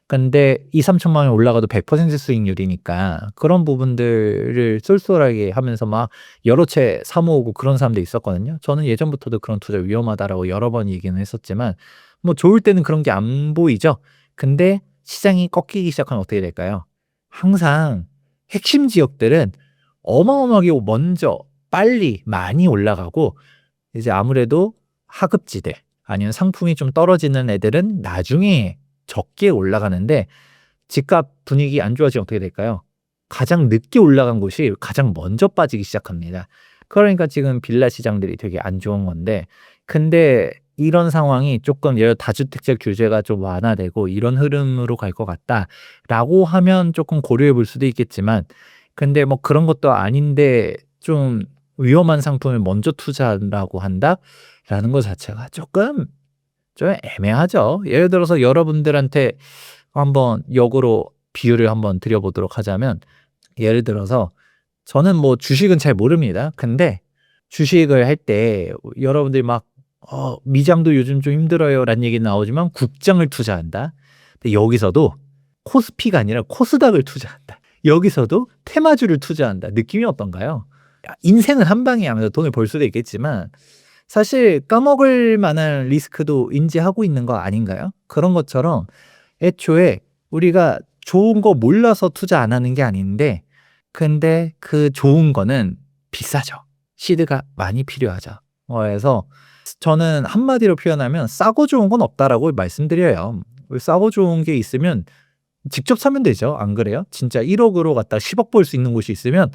근데 2, 3천만 원 올라가도 100% 수익률이니까 그런 부분들을 쏠쏠하게 하면서 막 여러 채 사모으고 그런 사람도 있었거든요. 저는 예전부터도 그런 투자 위험하다라고 여러 번 얘기는 했었지만, 뭐 좋을 때는 그런 게 안 보이죠. 근데 시장이 꺾이기 시작하면 어떻게 될까요? 항상 핵심 지역들은 어마어마하게 먼저 빨리 많이 올라가고, 이제 아무래도 하급지대 아니면 상품이 좀 떨어지는 애들은 나중에 적게 올라가는데, 집값 분위기 안 좋아지면 어떻게 될까요? 가장 늦게 올라간 곳이 가장 먼저 빠지기 시작합니다. 그러니까 지금 빌라 시장들이 되게 안 좋은 건데, 근데 이런 상황이 조금 예를 들어 다주택자 규제가 좀 완화되고 이런 흐름으로 갈 것 같다라고 하면 조금 고려해 볼 수도 있겠지만, 근데 뭐 그런 것도 아닌데 좀 위험한 상품을 먼저 투자한다고 한다라는 것 자체가 조금 좀 애매하죠. 예를 들어서 여러분들한테 한번 역으로 비유를 한번 드려보도록 하자면, 예를 들어서 저는 뭐 주식은 잘 모릅니다. 근데 주식을 할 때 여러분들이 막 미장도 요즘 좀 힘들어요라는 얘기 나오지만 국장을 투자한다. 근데 여기서도 코스피가 아니라 코스닥을 투자한다. 여기서도 테마주를 투자한다. 느낌이 어떤가요? 인생은 한 방에 하면서 돈을 벌 수도 있겠지만 사실 까먹을 만한 리스크도 인지하고 있는 거 아닌가요? 그런 것처럼 애초에 우리가 좋은 거 몰라서 투자 안 하는 게 아닌데 근데 그 좋은 거는 비싸죠. 시드가 많이 필요하죠. 그래서 저는 한마디로 표현하면 싸고 좋은 건 없다라고 말씀드려요. 싸고 좋은 게 있으면 직접 사면 되죠. 안 그래요? 진짜 1억으로 갖다 10억 벌 수 있는 곳이 있으면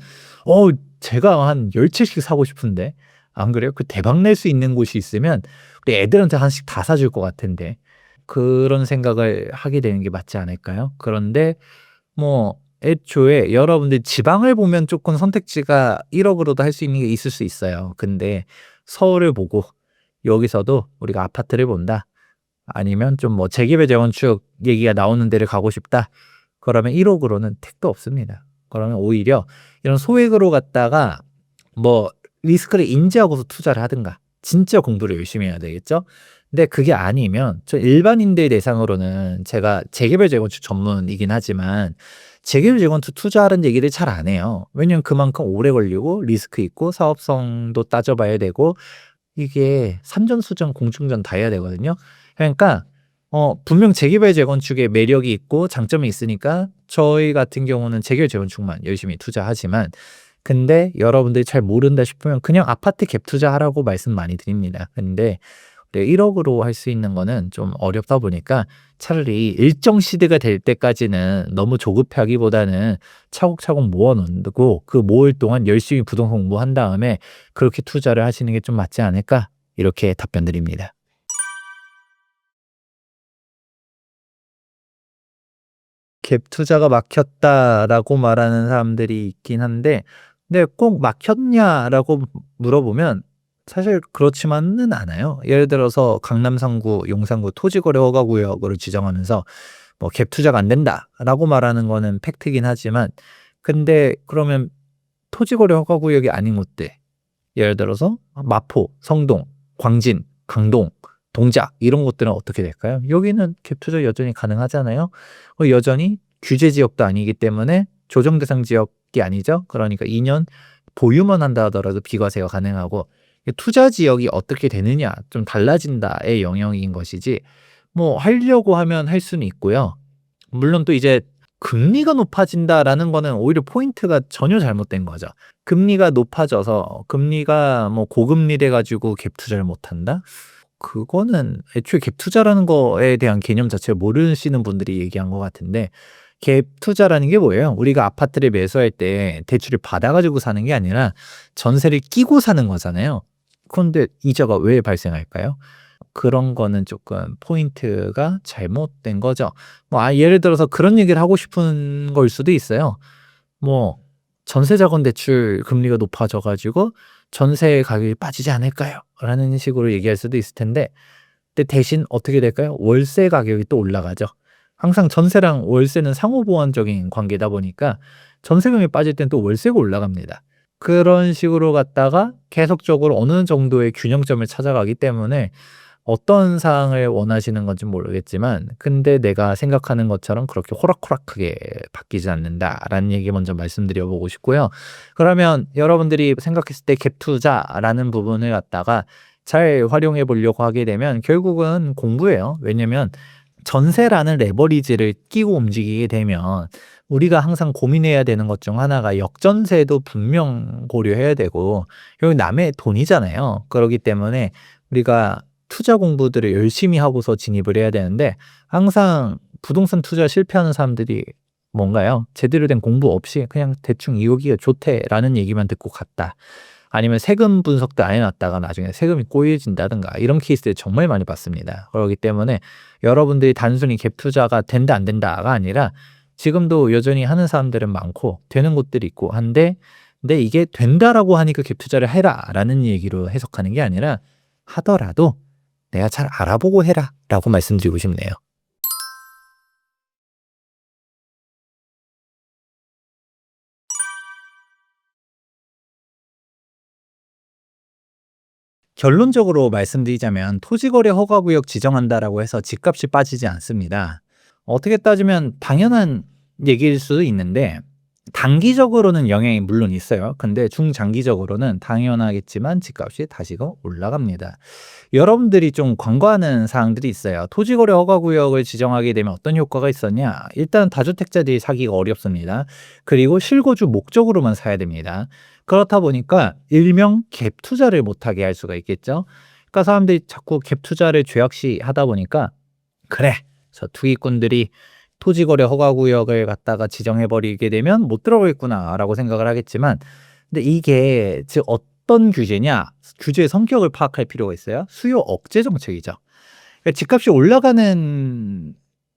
어 제가 한 10채씩 사고 싶은데 안 그래요? 그 대박 낼 수 있는 곳이 있으면 우리 애들한테 하나씩 다 사줄 것 같은데 그런 생각을 하게 되는 게 맞지 않을까요? 그런데 뭐 애초에 여러분들 지방을 보면 조금 선택지가 1억으로도 할 수 있는 게 있을 수 있어요. 근데 서울을 보고 여기서도 우리가 아파트를 본다. 아니면 좀 뭐 재개발 재건축 얘기가 나오는 데를 가고 싶다. 그러면 1억으로는 택도 없습니다. 그러면 오히려 이런 소액으로 갔다가 뭐 리스크를 인지하고서 투자를 하든가 진짜 공부를 열심히 해야 되겠죠. 근데 그게 아니면 저 일반인들 대상으로는 제가 재개발 재건축 전문이긴 하지만 재개발 재건축 투자하는 얘기를 잘 안 해요. 왜냐면 그만큼 오래 걸리고 리스크 있고 사업성도 따져봐야 되고 이게 산전수전 공중전 다 해야 되거든요. 그러니까 분명 재개발 재건축의 매력이 있고 장점이 있으니까 저희 같은 경우는 재개발 재건축만 열심히 투자하지만 근데 여러분들이 잘 모른다 싶으면 그냥 아파트 갭 투자하라고 말씀 많이 드립니다. 근데 1억으로 할 수 있는 거는 좀 어렵다 보니까 차라리 일정 시드가 될 때까지는 너무 조급하기보다는 차곡차곡 모아 놓고 그 모을 동안 열심히 부동산 공부한 다음에 그렇게 투자를 하시는 게 좀 맞지 않을까? 이렇게 답변 드립니다. 갭 투자가 막혔다라고 말하는 사람들이 있긴 한데 근데 꼭 막혔냐라고 물어보면 사실 그렇지만은 않아요. 예를 들어서 강남 3구, 용산구 토지거래 허가 구역으로 지정하면서 뭐 갭 투자가 안 된다라고 말하는 거는 팩트긴 하지만 근데 그러면 토지거래 허가 구역이 아닌 곳들 예를 들어서 마포, 성동, 광진, 강동, 동작 이런 곳들은 어떻게 될까요? 여기는 갭 투자 여전히 가능하잖아요. 여전히 규제 지역도 아니기 때문에 조정 대상 지역이 아니죠. 그러니까 2년 보유만 한다 하더라도 비과세가 가능하고 투자 지역이 어떻게 되느냐 좀 달라진다의 영역인 것이지 뭐 하려고 하면 할 수는 있고요. 물론 또 이제 금리가 높아진다라는 거는 오히려 포인트가 전혀 잘못된 거죠. 금리가 높아져서 금리가 뭐 고금리 돼 가지고 갭 투자를 못 한다? 그거는 애초에 갭 투자라는 거에 대한 개념 자체를 모르시는 분들이 얘기한 것 같은데 갭 투자라는 게 뭐예요? 우리가 아파트를 매수할 때 대출을 받아 가지고 사는 게 아니라 전세를 끼고 사는 거잖아요. 그런데 이자가 왜 발생할까요? 그런 거는 조금 포인트가 잘못된 거죠. 뭐 예를 들어서 그런 얘기를 하고 싶은 걸 수도 있어요. 뭐 전세자금 대출 금리가 높아져 가지고 전세 가격이 빠지지 않을까요? 라는 식으로 얘기할 수도 있을 텐데 근데 대신 어떻게 될까요? 월세 가격이 또 올라가죠. 항상 전세랑 월세는 상호보완적인 관계다 보니까 전세금이 빠질 땐 또 월세가 올라갑니다. 그런 식으로 갔다가 계속적으로 어느 정도의 균형점을 찾아가기 때문에 어떤 사항을 원하시는 건지 모르겠지만 근데 내가 생각하는 것처럼 그렇게 호락호락하게 바뀌지 않는다라는 얘기 먼저 말씀드려 보고 싶고요. 그러면 여러분들이 생각했을 때 갭 투자라는 부분을 갖다가 잘 활용해 보려고 하게 되면 결국은 공부예요. 왜냐면 전세라는 레버리지를 끼고 움직이게 되면 우리가 항상 고민해야 되는 것 중 하나가 역전세도 분명 고려해야 되고 결국 남의 돈이잖아요. 그렇기 때문에 우리가 투자 공부들을 열심히 하고서 진입을 해야 되는데 항상 부동산 투자 실패하는 사람들이 뭔가요? 제대로 된 공부 없이 그냥 대충 이러기가 좋대라는 얘기만 듣고 갔다. 아니면 세금 분석도 안 해놨다가 나중에 세금이 꼬여진다든가 이런 케이스를 정말 많이 봤습니다. 그렇기 때문에 여러분들이 단순히 갭 투자가 된다 안 된다가 아니라 지금도 여전히 하는 사람들은 많고 되는 곳들이 있고 한데 근데 이게 된다라고 하니까 갭 투자를 해라라는 얘기로 해석하는 게 아니라 하더라도 내가 잘 알아보고 해라라고 말씀드리고 싶네요. 결론적으로 말씀드리자면 토지거래 허가구역 지정한다라고 해서 집값이 빠지지 않습니다. 어떻게 따지면 당연한 얘기일 수도 있는데 단기적으로는 영향이 물론 있어요. 근데 중장기적으로는 당연하겠지만 집값이 다시금 올라갑니다. 여러분들이 좀 관건하는 사항들이 있어요. 토지거래 허가구역을 지정하게 되면 어떤 효과가 있었냐? 일단 다주택자들이 사기가 어렵습니다. 그리고 실거주 목적으로만 사야 됩니다. 그렇다 보니까 일명 갭 투자를 못하게 할 수가 있겠죠. 그러니까 사람들이 자꾸 갭 투자를 죄악시 하다 보니까 그래, 저 투기꾼들이 토지거래 허가구역을 갖다가 지정해버리게 되면 못 들어가겠구나라고 생각을 하겠지만, 근데 이게 즉 어떤 규제냐? 규제의 성격을 파악할 필요가 있어요. 수요 억제 정책이죠. 그러니까 집값이 올라가는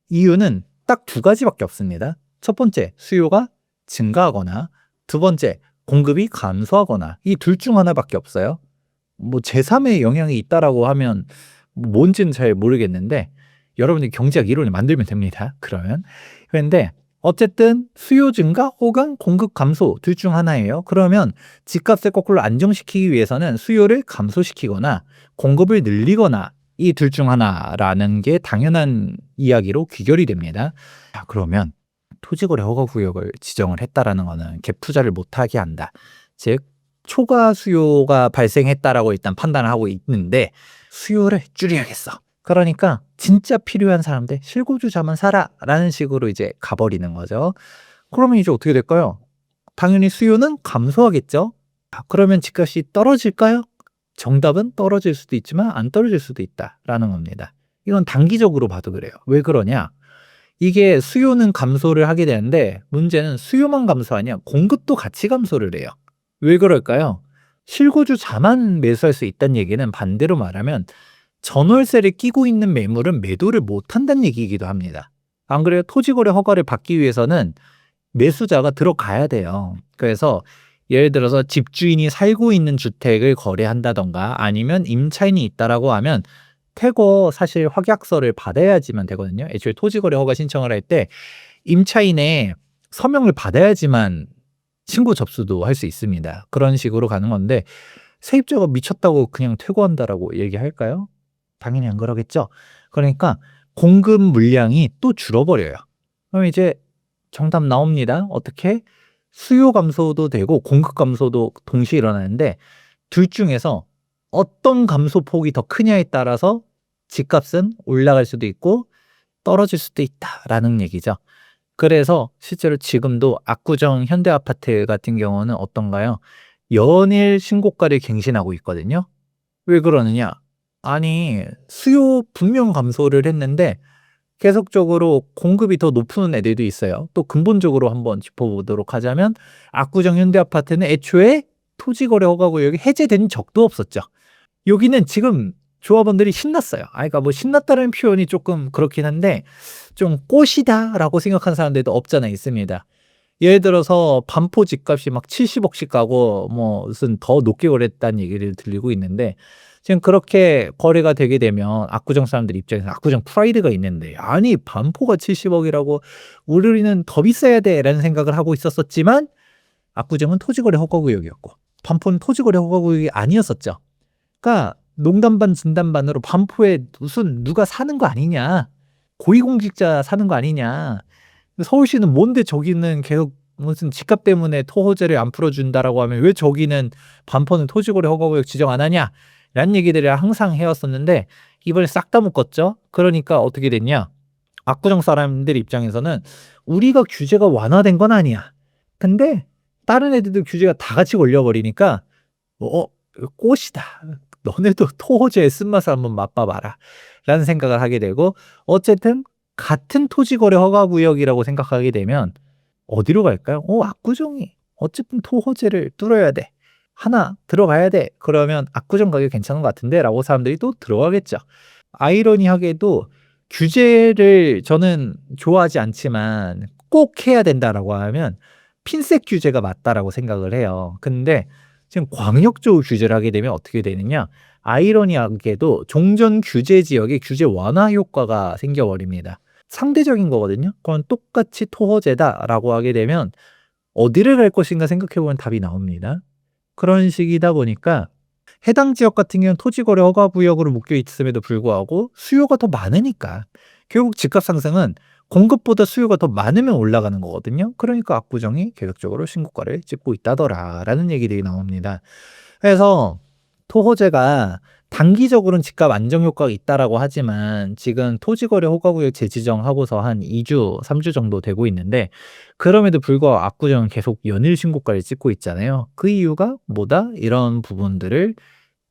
이유는 딱 두 가지밖에 없습니다. 첫 번째, 수요가 증가하거나, 두 번째, 공급이 감소하거나, 이 둘 중 하나밖에 없어요. 뭐 제3의 영향이 있다라고 하면 뭔지는 잘 모르겠는데 여러분이 경제학 이론을 만들면 됩니다. 그러면. 그런데 어쨌든 수요 증가 혹은 공급 감소 둘 중 하나예요. 그러면 집값을 거꾸로 안정시키기 위해서는 수요를 감소시키거나 공급을 늘리거나 이 둘 중 하나라는 게 당연한 이야기로 귀결이 됩니다. 자, 그러면 토지거래 허가구역을 지정을 했다라는 거는 갭 투자를 못하게 한다. 즉 초과 수요가 발생했다라고 일단 판단을 하고 있는데 수요를 줄여야겠어. 그러니까 진짜 필요한 사람들 실거주자만 사라라는 식으로 이제 가버리는 거죠. 그러면 이제 어떻게 될까요? 당연히 수요는 감소하겠죠. 그러면 집값이 떨어질까요? 정답은 떨어질 수도 있지만 안 떨어질 수도 있다라는 겁니다. 이건 단기적으로 봐도 그래요. 왜 그러냐? 이게 수요는 감소를 하게 되는데 문제는 수요만 감소하냐? 공급도 같이 감소를 해요. 왜 그럴까요? 실거주자만 매수할 수 있다는 얘기는 반대로 말하면 전월세를 끼고 있는 매물은 매도를 못한다는 얘기이기도 합니다. 안 그래요? 토지거래 허가를 받기 위해서는 매수자가 들어가야 돼요. 그래서 예를 들어서 집주인이 살고 있는 주택을 거래한다던가 아니면 임차인이 있다라고 하면 퇴거 사실 확약서를 받아야지만 되거든요. 애초에 토지거래 허가 신청을 할 때 임차인의 서명을 받아야지만 신고 접수도 할 수 있습니다. 그런 식으로 가는 건데 세입자가 미쳤다고 그냥 퇴거한다라고 얘기할까요? 당연히 안 그러겠죠. 그러니까 공급 물량이 또 줄어버려요. 그럼 이제 정답 나옵니다. 어떻게? 수요 감소도 되고 공급 감소도 동시에 일어나는데 둘 중에서 어떤 감소폭이 더 크냐에 따라서 집값은 올라갈 수도 있고 떨어질 수도 있다라는 얘기죠. 그래서 실제로 지금도 압구정 현대아파트 같은 경우는 어떤가요? 연일 신고가를 갱신하고 있거든요. 왜 그러느냐? 아니, 수요 분명 감소를 했는데 계속적으로 공급이 더 높은 애들도 있어요. 또 근본적으로 한번 짚어보도록 하자면 압구정 현대아파트는 애초에 토지거래 허가구역이 해제된 적도 없었죠. 여기는 지금 조합원들이 신났어요. 그러니까 뭐 신났다는 표현이 조금 그렇긴 한데 좀 꽃이다라고 생각하는 사람들도 없잖아 있습니다. 예를 들어서 반포 집값이 막 70억씩 가고 뭐 무슨 더 높게 거래했다는 얘기를 들리고 있는데 지금 그렇게 거래가 되게 되면 압구정 사람들 입장에서 압구정 프라이드가 있는데 아니 반포가 70억이라고 우리는 더 비싸야 돼라는 생각을 하고 있었지만 압구정은 토지거래 허가구역이었고 반포는 토지거래 허가구역이 아니었었죠. 그러니까 농담 반 진담 반으로 반포에 무슨 누가 사는 거 아니냐. 고위공직자 사는 거 아니냐. 서울시는 뭔데 저기는 계속 무슨 집값 때문에 토호제를 안 풀어준다라고 하면 왜 저기는 반포는 토지거래 허가구역 지정 안 하냐. 라는 얘기들을 항상 해왔었는데 이번에 싹 다 묶었죠. 그러니까 어떻게 됐냐. 압구정 사람들 입장에서는 우리가 규제가 완화된 건 아니야. 근데 다른 애들도 규제가 다 같이 걸려버리니까 꽃이다. 너네도 토호제의 쓴맛을 한번 맛봐봐라. 라는 생각을 하게 되고 어쨌든 같은 토지거래 허가구역이라고 생각하게 되면 어디로 갈까요? 압구정이 어쨌든 토호제를 뚫어야 돼. 하나 들어가야 돼. 그러면 압구정 가격 괜찮은 것 같은데 라고 사람들이 또 들어가겠죠. 아이러니하게도 규제를 저는 좋아하지 않지만 꼭 해야 된다라고 하면 핀셋 규제가 맞다라고 생각을 해요. 근데 지금 광역적으로 규제를 하게 되면 어떻게 되느냐? 아이러니하게도 종전 규제 지역에 규제 완화 효과가 생겨버립니다. 상대적인 거거든요. 그건 똑같이 토호제다라고 하게 되면 어디를 갈 것인가 생각해보면 답이 나옵니다. 그런 식이다 보니까 해당 지역 같은 경우는 토지거래 허가구역으로 묶여 있음에도 불구하고 수요가 더 많으니까 결국 집값 상승은 공급보다 수요가 더 많으면 올라가는 거거든요. 그러니까 압구정이 계속적으로 신고가를 찍고 있다더라라는 얘기들이 나옵니다. 그래서 토호재가 단기적으로는 집값 안정 효과가 있다라고 하지만 지금 토지거래 허가구역 재지정하고서 한 2주, 3주 정도 되고 있는데 그럼에도 불구하고 압구정은 계속 연일 신고가를 찍고 있잖아요. 그 이유가 뭐다? 이런 부분들을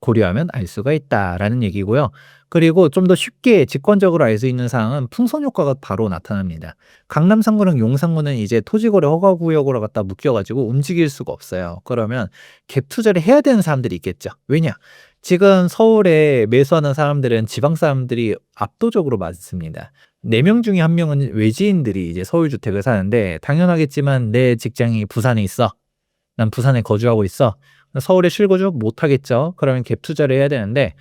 고려하면 알 수가 있다라는 얘기고요. 그리고 좀 더 쉽게 직관적으로 알 수 있는 사항은 풍선 효과가 바로 나타납니다. 강남 3구랑 용산구는 이제 토지거래 허가 구역으로 갖다 묶여 가지고 움직일 수가 없어요. 그러면 갭 투자를 해야 되는 사람들이 있겠죠. 왜냐? 지금 서울에 매수하는 사람들은 지방 사람들이 압도적으로 많습니다. 4명 중에 1명은 외지인들이 이제 서울 주택을 사는데 당연하겠지만 내 직장이 부산에 있어. 난 부산에 거주하고 있어. 서울에 실거주 못 하겠죠. 그러면 갭 투자를 해야 되는데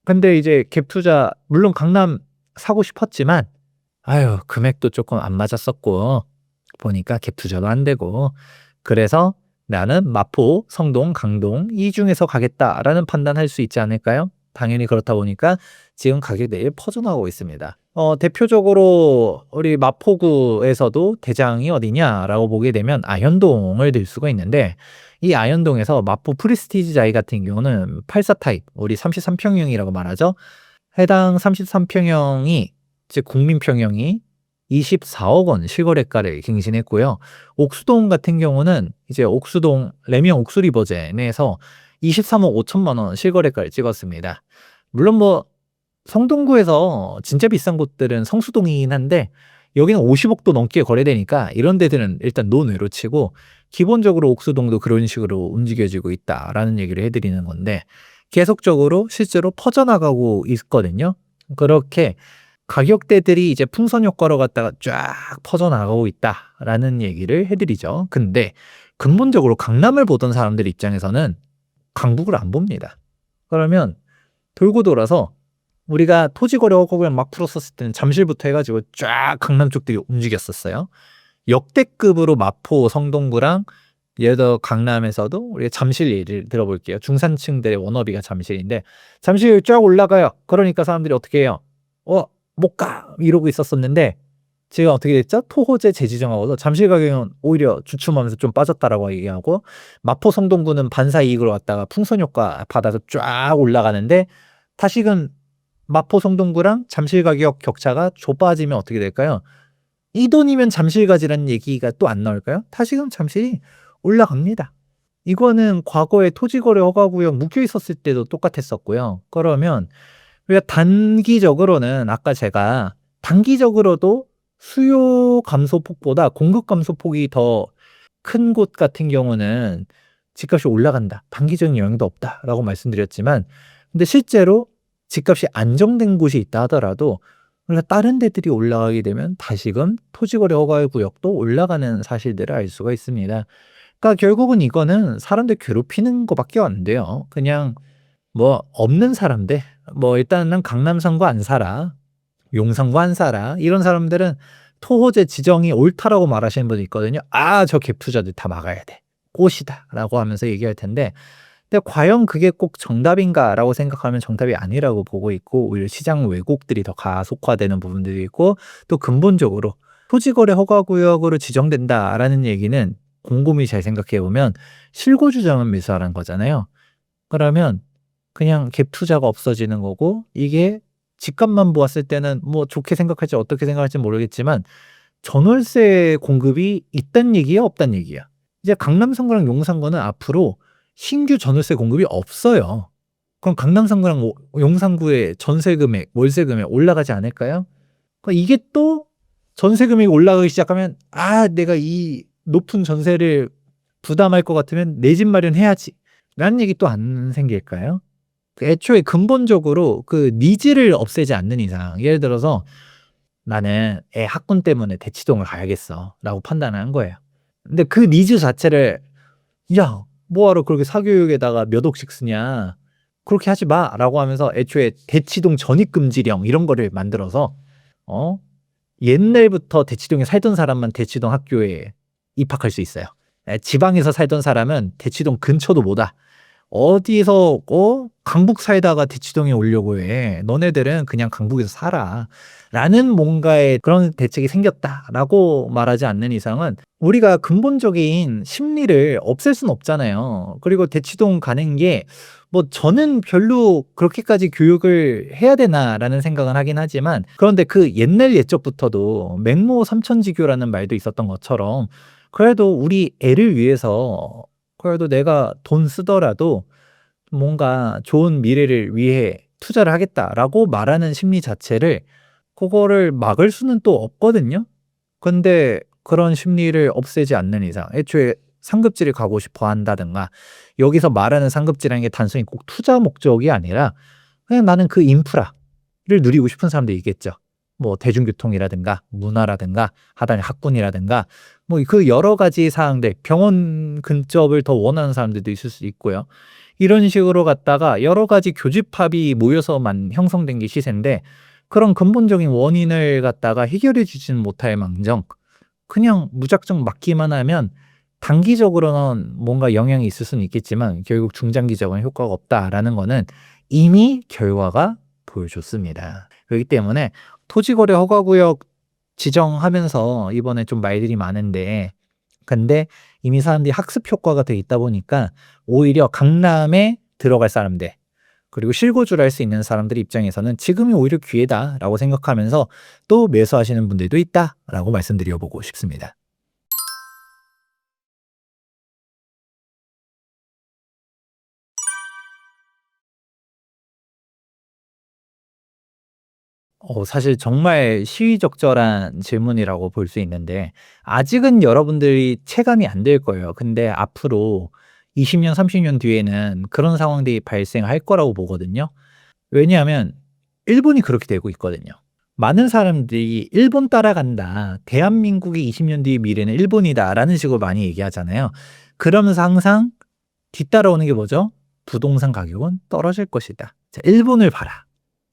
근데 이제 갭 투자 물론 강남 사고 싶었지만 아유 금액도 조금 안 맞았었고 보니까 갭 투자도 안 되고 그래서 나는 마포, 성동, 강동 이 중에서 가겠다라는 판단할 수 있지 않을까요? 당연히 그렇다 보니까 지금 가격대에 퍼져나가고 있습니다. 대표적으로 우리 마포구에서도 대장이 어디냐라고 보게 되면 아현동을 들 수가 있는데 이 아현동에서 마포 프리스티지 자이 같은 경우는 84 타입, 우리 33평형이라고 말하죠. 해당 33평형이 즉 국민평형이 24억 원 실거래가를 갱신했고요. 옥수동 같은 경우는 이제 옥수동 레미안 옥수리버젠에서 23억 5천만 원 실거래가를 찍었습니다. 물론 뭐 성동구에서 진짜 비싼 곳들은 성수동이긴 한데 여기는 50억도 넘게 거래되니까 이런 데들은 일단 논외로 치고 기본적으로 옥수동도 그런 식으로 움직여지고 있다라는 얘기를 해드리는 건데 계속적으로 실제로 퍼져나가고 있거든요. 그렇게 가격대들이 이제 풍선 효과로 갖다가 쫙 퍼져나가고 있다라는 얘기를 해드리죠. 근데 근본적으로 강남을 보던 사람들 입장에서는 강북을 안 봅니다. 그러면 돌고 돌아서 우리가 토지거래 허가구역 막 풀었었을 때는 잠실부터 해가지고 쫙 강남 쪽들이 움직였었어요. 역대급으로 마포, 성동구랑 예를 들어 강남에서도 우리가 잠실 예를 들어볼게요. 중산층들의 워너비가 잠실인데 잠실 쫙 올라가요. 그러니까 사람들이 어떻게 해요? 못 가! 이러고 있었었는데 지금 어떻게 됐죠? 토호재 재지정하고서 잠실 가격은 오히려 주춤하면서 좀 빠졌다라고 얘기하고 마포 성동구는 반사 이익으로 왔다가 풍선 효과 받아서 쫙 올라가는데 다시금 마포 성동구랑 잠실 가격 격차가 좁아지면 어떻게 될까요? 이 돈이면 잠실 가지라는 얘기가 또 안 나올까요? 다시금 잠실이 올라갑니다. 이거는 과거에 토지거래 허가구역 묶여 있었을 때도 똑같았었고요. 그러면 우리가 단기적으로는 아까 제가 단기적으로도 수요 감소폭보다 공급 감소폭이 더 큰 곳 같은 경우는 집값이 올라간다. 단기적인 영향도 없다라고 말씀드렸지만 근데 실제로 집값이 안정된 곳이 있다 하더라도 우리가 다른 데들이 올라가게 되면 다시금 토지거래 허가 구역도 올라가는 사실들을 알 수가 있습니다. 그러니까 결국은 이거는 사람들 괴롭히는 거밖에 안 돼요. 그냥 뭐 없는 사람들 뭐 일단은 강남상구 안 살아 용산구 안 살아 이런 사람들은 토호재 지정이 옳다라고 말하시는 분이 있거든요. 저 갭 투자들 다 막아야 돼. 꽃이다 라고 하면서 얘기할 텐데 근데 과연 그게 꼭 정답인가라고 생각하면 정답이 아니라고 보고 있고 오히려 시장 왜곡들이 더 가속화되는 부분들이 있고 또 근본적으로 토지거래 허가구역으로 지정된다라는 얘기는 곰곰이 잘 생각해 보면 실거주자만 매수하라는 거잖아요. 그러면 그냥 갭 투자가 없어지는 거고 이게 집값만 보았을 때는 뭐 좋게 생각할지 어떻게 생각할지 모르겠지만 전월세 공급이 있단 얘기야 없단 얘기야. 이제 강남 3구랑 용산 구는 앞으로 신규 전월세 공급이 없어요. 그럼 강남 3구랑 용산 구의 전세 금액, 월세 금액 올라가지 않을까요? 그러니까 이게 또 전세 금액이 올라가기 시작하면 내가 이 높은 전세를 부담할 것 같으면 내 집 마련해야지 라는 얘기 또 안 생길까요? 애초에 근본적으로 그 니즈를 없애지 않는 이상 예를 들어서 나는 애 학군 때문에 대치동을 가야겠어 라고 판단을 한 거예요. 근데 그 니즈 자체를 야 뭐하러 그렇게 사교육에다가 몇 억씩 쓰냐 그렇게 하지 마 라고 하면서 애초에 대치동 전입금지령 이런 거를 만들어서 옛날부터 대치동에 살던 사람만 대치동 학교에 입학할 수 있어요. 지방에서 살던 사람은 대치동 근처도 못 와. 어디서 강북 살다가 대치동에 오려고 해. 너네들은 그냥 강북에서 살아. 라는 뭔가의 그런 대책이 생겼다라고 말하지 않는 이상은 우리가 근본적인 심리를 없앨 수는 없잖아요. 그리고 대치동 가는 게 뭐 저는 별로 그렇게까지 교육을 해야 되나라는 생각은 하긴 하지만 그런데 그 옛날 옛적부터도 맹모 삼천지교라는 말도 있었던 것처럼 그래도 우리 애를 위해서 그래도 내가 돈 쓰더라도 뭔가 좋은 미래를 위해 투자를 하겠다라고 말하는 심리 자체를 그거를 막을 수는 또 없거든요. 근데 그런 심리를 없애지 않는 이상 애초에 상급지를 가고 싶어 한다든가 여기서 말하는 상급지라는 게 단순히 꼭 투자 목적이 아니라 그냥 나는 그 인프라를 누리고 싶은 사람도 있겠죠. 뭐 대중교통이라든가 문화라든가 하다니 학군이라든가 뭐 그 여러 가지 사항들 병원 근접을 더 원하는 사람들도 있을 수 있고요. 이런 식으로 갔다가 여러 가지 교집합이 모여서만 형성된 게 시세인데 그런 근본적인 원인을 갖다가 해결해 주지는 못할 망정 그냥 무작정 막기만 하면 단기적으로는 뭔가 영향이 있을 수는 있겠지만 결국 중장기적으로는 효과가 없다라는 거는 이미 결과가 보여줬습니다. 그렇기 때문에 토지거래 허가구역 지정하면서 이번에 좀 말들이 많은데 근데 이미 사람들이 학습 효과가 돼 있다 보니까 오히려 강남에 들어갈 사람들 그리고 실거주를 할 수 있는 사람들 입장에서는 지금이 오히려 기회다라고 생각하면서 또 매수하시는 분들도 있다라고 말씀드려보고 싶습니다. 사실 정말 시의적절한 질문이라고 볼 수 있는데 아직은 여러분들이 체감이 안 될 거예요. 근데 앞으로 20 년, 30년 뒤에는 그런 상황들이 발생할 거라고 보거든요. 왜냐하면 일본이 그렇게 되고 있거든요. 많은 사람들이 "일본 따라간다. 대한민국의 20년 뒤의 미래는 일본이다."라는 식으로 많이 얘기하잖아요. 그러면서 항상 뒤따라오는 게 뭐죠? "부동산 가격은 떨어질 것이다." 자 일본을 봐라.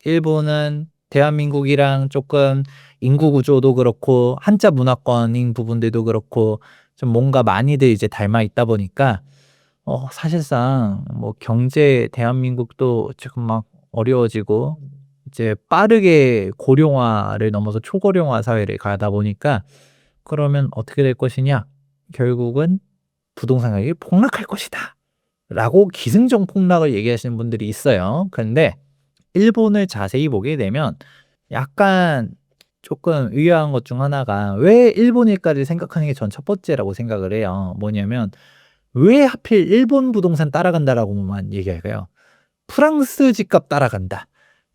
일본은 대한민국이랑 조금 인구 구조도 그렇고 한자 문화권인 부분들도 그렇고 좀 뭔가 많이들 이제 닮아 있다 보니까 사실상 뭐 경제 대한민국도 지금 막 어려워지고 이제 빠르게 고령화를 넘어서 초고령화 사회를 가다 보니까 그러면 어떻게 될 것이냐? 결국은 "부동산 가격이 폭락할 것이다." 라고 기승전 폭락을 얘기하시는 분들이 있어요. 근데 일본을 자세히 보게 되면 약간 조금 의아한 것 중 하나가 왜 일본일까를 생각하는 게 전 첫 번째라고 생각을 해요. 뭐냐면 왜 하필 "일본 부동산 따라간다."라고만 얘기할까요? 프랑스 집값 따라간다.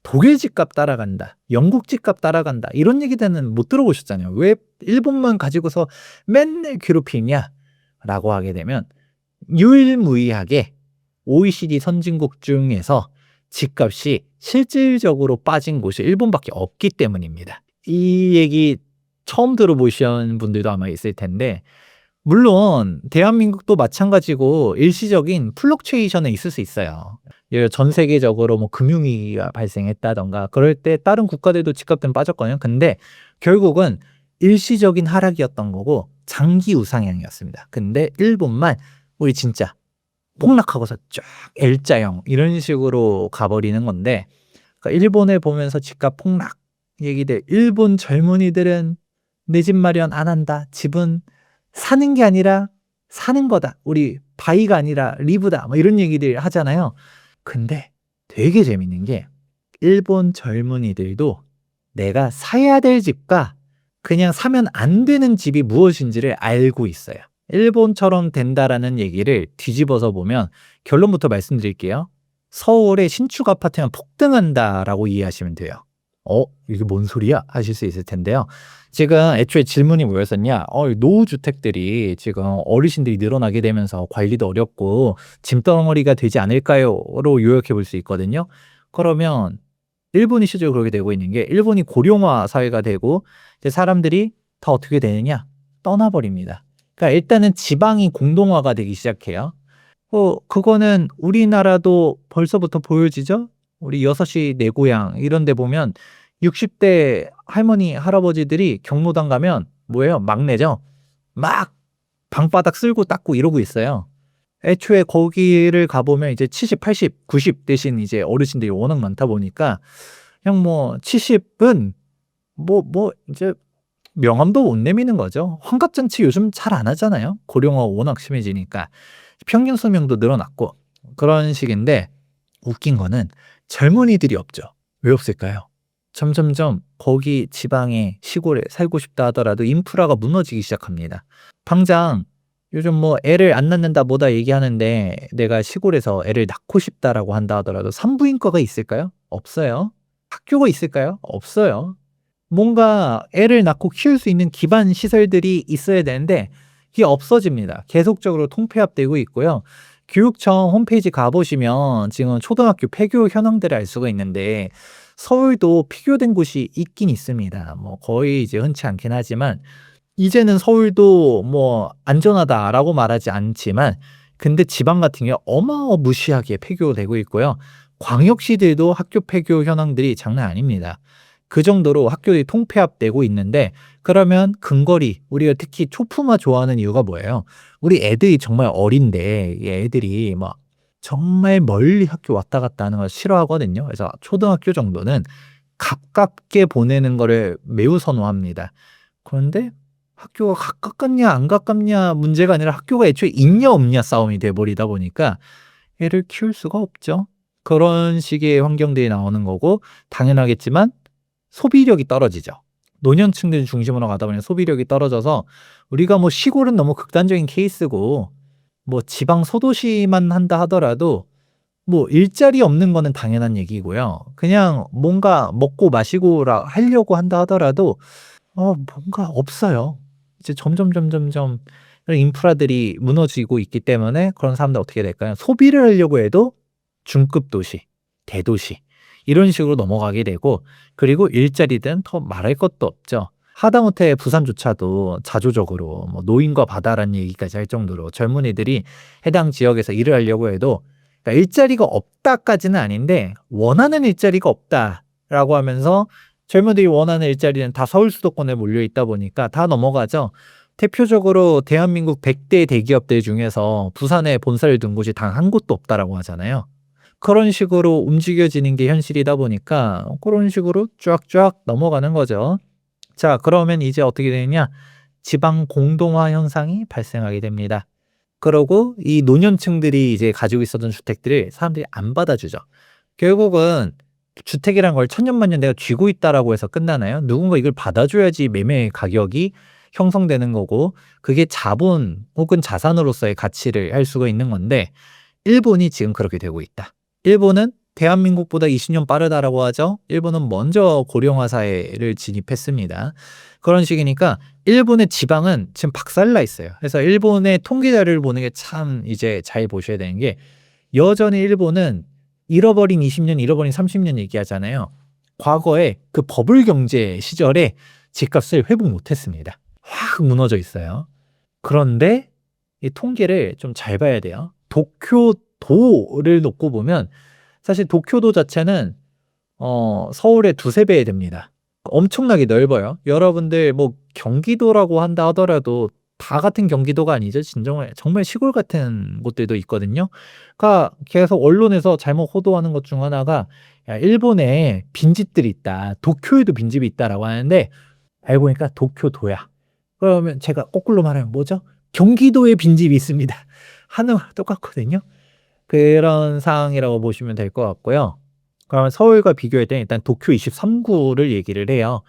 독일 집값 따라간다. 영국 집값 따라간다. 이런 얘기들은 못 들어보셨잖아요. 왜 일본만 가지고서 맨날 괴롭히냐라고 하게 되면 유일무이하게 OECD 선진국 중에서 집값이 실질적으로 빠진 곳이 일본밖에 없기 때문입니다. 이 얘기 처음 들어보신 분들도 아마 있을 텐데 물론 대한민국도 마찬가지고 일시적인 플럭추에이션은 있을 수 있어요. 전 세계적으로 뭐 금융위기가 발생했다든가 그럴 때 다른 국가들도 집값은 빠졌거든요. 근데 결국은 일시적인 하락이었던 거고 장기 우상향이었습니다. 근데 일본만 우리 진짜 폭락하고서 쫙 L자형 이런 식으로 가버리는 건데 그러니까 일본을 보면서 집값 폭락 얘기들 일본 젊은이들은 "내 집 마련 안 한다. 집은 사는 게 아니라 사는 거다. 우리 바이가 아니라 리브다." 뭐 이런 얘기들 하잖아요. 근데 되게 재밌는 게 일본 젊은이들도 내가 사야 될 집과 그냥 사면 안 되는 집이 무엇인지를 알고 있어요. 일본처럼 된다라는 얘기를 뒤집어서 보면 결론부터 말씀드릴게요. 서울의 신축 아파트만 폭등한다라고 이해하시면 돼요. 이게 뭔 소리야?" 하실 수 있을 텐데요. 지금 애초에 질문이 뭐였었냐? 노후주택들이 지금 어르신들이 늘어나게 되면서 관리도 어렵고 짐덩어리가 되지 않을까요?"로 요약해 볼 수 있거든요. 그러면 일본이 실제로 그렇게 되고 있는 게 일본이 고령화 사회가 되고 이제 사람들이 다 어떻게 되느냐? 떠나버립니다. 그러니까 일단은 지방이 공동화가 되기 시작해요. 그거는 우리나라도 벌써부터 보여지죠? 우리 6시 내 고향 이런 데 보면 60대 할머니, 할아버지들이 경로당 가면 뭐예요? 막내죠. 막 방바닥 쓸고 닦고 이러고 있어요. 애초에 거기를 가보면 이제 70, 80, 90 대신 이제 어르신들이 워낙 많다 보니까 그냥 뭐 70은 뭐 이제 명함도 못 내미는 거죠. 환갑잔치 요즘 잘 안 하잖아요. 고령화 워낙 심해지니까. 평균 수명도 늘어났고 그런 식인데 웃긴 거는 젊은이들이 없죠. 왜 없을까요? 점점점 거기 지방에 시골에 살고 싶다 하더라도 인프라가 무너지기 시작합니다. 당장 요즘 뭐 애를 안 낳는다 뭐다 얘기하는데 내가 시골에서 애를 낳고 싶다라고 한다 하더라도 산부인과가 있을까요? 없어요. 학교가 있을까요? 없어요. 뭔가 애를 낳고 키울 수 있는 기반 시설들이 있어야 되는데 이게 없어집니다. 계속적으로 통폐합되고 있고요. 교육청 홈페이지 가보시면 지금 초등학교 폐교 현황들을 알 수가 있는데 서울도 폐교된 곳이 있긴 있습니다. 뭐 거의 이제 흔치 않긴 하지만 이제는 서울도 뭐 안전하다라고 말하지 않지만 근데 지방 같은 경우 어마어무시하게 폐교되고 있고요. 광역시들도 학교 폐교 현황들이 장난 아닙니다. 그 정도로 학교들이 통폐합되고 있는데 그러면 근거리 우리가 특히 초품화 좋아하는 이유가 뭐예요? 우리 애들이 정말 어린데 이 애들이 막 정말 멀리 학교 왔다 갔다 하는 걸 싫어하거든요. 그래서 초등학교 정도는 가깝게 보내는 거를 매우 선호합니다. 그런데 학교가 가깝냐 안 가깝냐 문제가 아니라 학교가 애초에 있냐 없냐 싸움이 돼 버리다 보니까 애를 키울 수가 없죠. 그런 식의 환경들이 나오는 거고 당연하겠지만 소비력이 떨어지죠. 노년층들 중심으로 가다 보니 소비력이 떨어져서 우리가 뭐 시골은 너무 극단적인 케이스고 뭐 지방 소도시만 한다 하더라도 뭐 일자리 없는 거는 당연한 얘기고요. 그냥 뭔가 먹고 마시고라 하려고 한다 하더라도 뭔가 없어요. 이제 점점 그런 인프라들이 무너지고 있기 때문에 그런 사람들 어떻게 될까요? 소비를 하려고 해도 중급 도시, 대도시 이런 식으로 넘어가게 되고 그리고 일자리든 더 말할 것도 없죠. 하다못해 부산조차도 자조적으로 뭐 노인과 바다라는 얘기까지 할 정도로 젊은이들이 해당 지역에서 일을 하려고 해도 그러니까 일자리가 없다까지는 아닌데 원하는 일자리가 없다라고 하면서 젊은이들이 원하는 일자리는 다 서울 수도권에 몰려 있다 보니까 다 넘어가죠. 대표적으로 대한민국 100대 대기업들 중에서 부산에 본사를 둔 곳이 단 한 곳도 없다라고 하잖아요. 그런 식으로 움직여지는 게 현실이다 보니까 그런 식으로 쫙쫙 넘어가는 거죠. 자, 그러면 이제 어떻게 되느냐? 지방 공동화 현상이 발생하게 됩니다. 그러고 이 노년층들이 이제 가지고 있었던 주택들을 사람들이 안 받아주죠. 결국은 주택이란 걸 천년만년 내가 쥐고 있다라고 해서 끝나나요? 누군가 이걸 받아줘야지 매매 가격이 형성되는 거고 그게 자본 혹은 자산으로서의 가치를 할 수가 있는 건데 일본이 지금 그렇게 되고 있다. 일본은 대한민국보다 20년 빠르다라고 하죠. 일본은 먼저 고령화 사회를 진입했습니다. 그런 식이니까 일본의 지방은 지금 박살나 있어요. 그래서 일본의 통계 자료를 보는 게 참 이제 잘 보셔야 되는 게 여전히 일본은 잃어버린 20년, 잃어버린 30년 얘기하잖아요. 과거에 그 버블 경제 시절에 집값을 회복 못했습니다. 확 무너져 있어요. 그런데 이 통계를 좀 잘 봐야 돼요. 도쿄도를 놓고 보면 사실 도쿄도 자체는 서울의 두세 배 됩니다. 엄청나게 넓어요. 여러분들 뭐 경기도라고 한다 하더라도 다 같은 경기도가 아니죠. 진정말 정말 시골 같은 곳들도 있거든요. 그러니까 계속 언론에서 잘못 호도하는 것 중 하나가 야, 일본에 빈집들이 있다. 도쿄에도 빈집이 있다라고 하는데 알고 보니까 도쿄도야. 그러면 제가 거꾸로 말하면 뭐죠? 경기도에 빈집이 있습니다. 하는 거랑 똑같거든요. 그런 상황이라고 보시면 될 것 같고요. 그러면 서울과 비교할 때 일단 도쿄 23구를 얘기를 해요.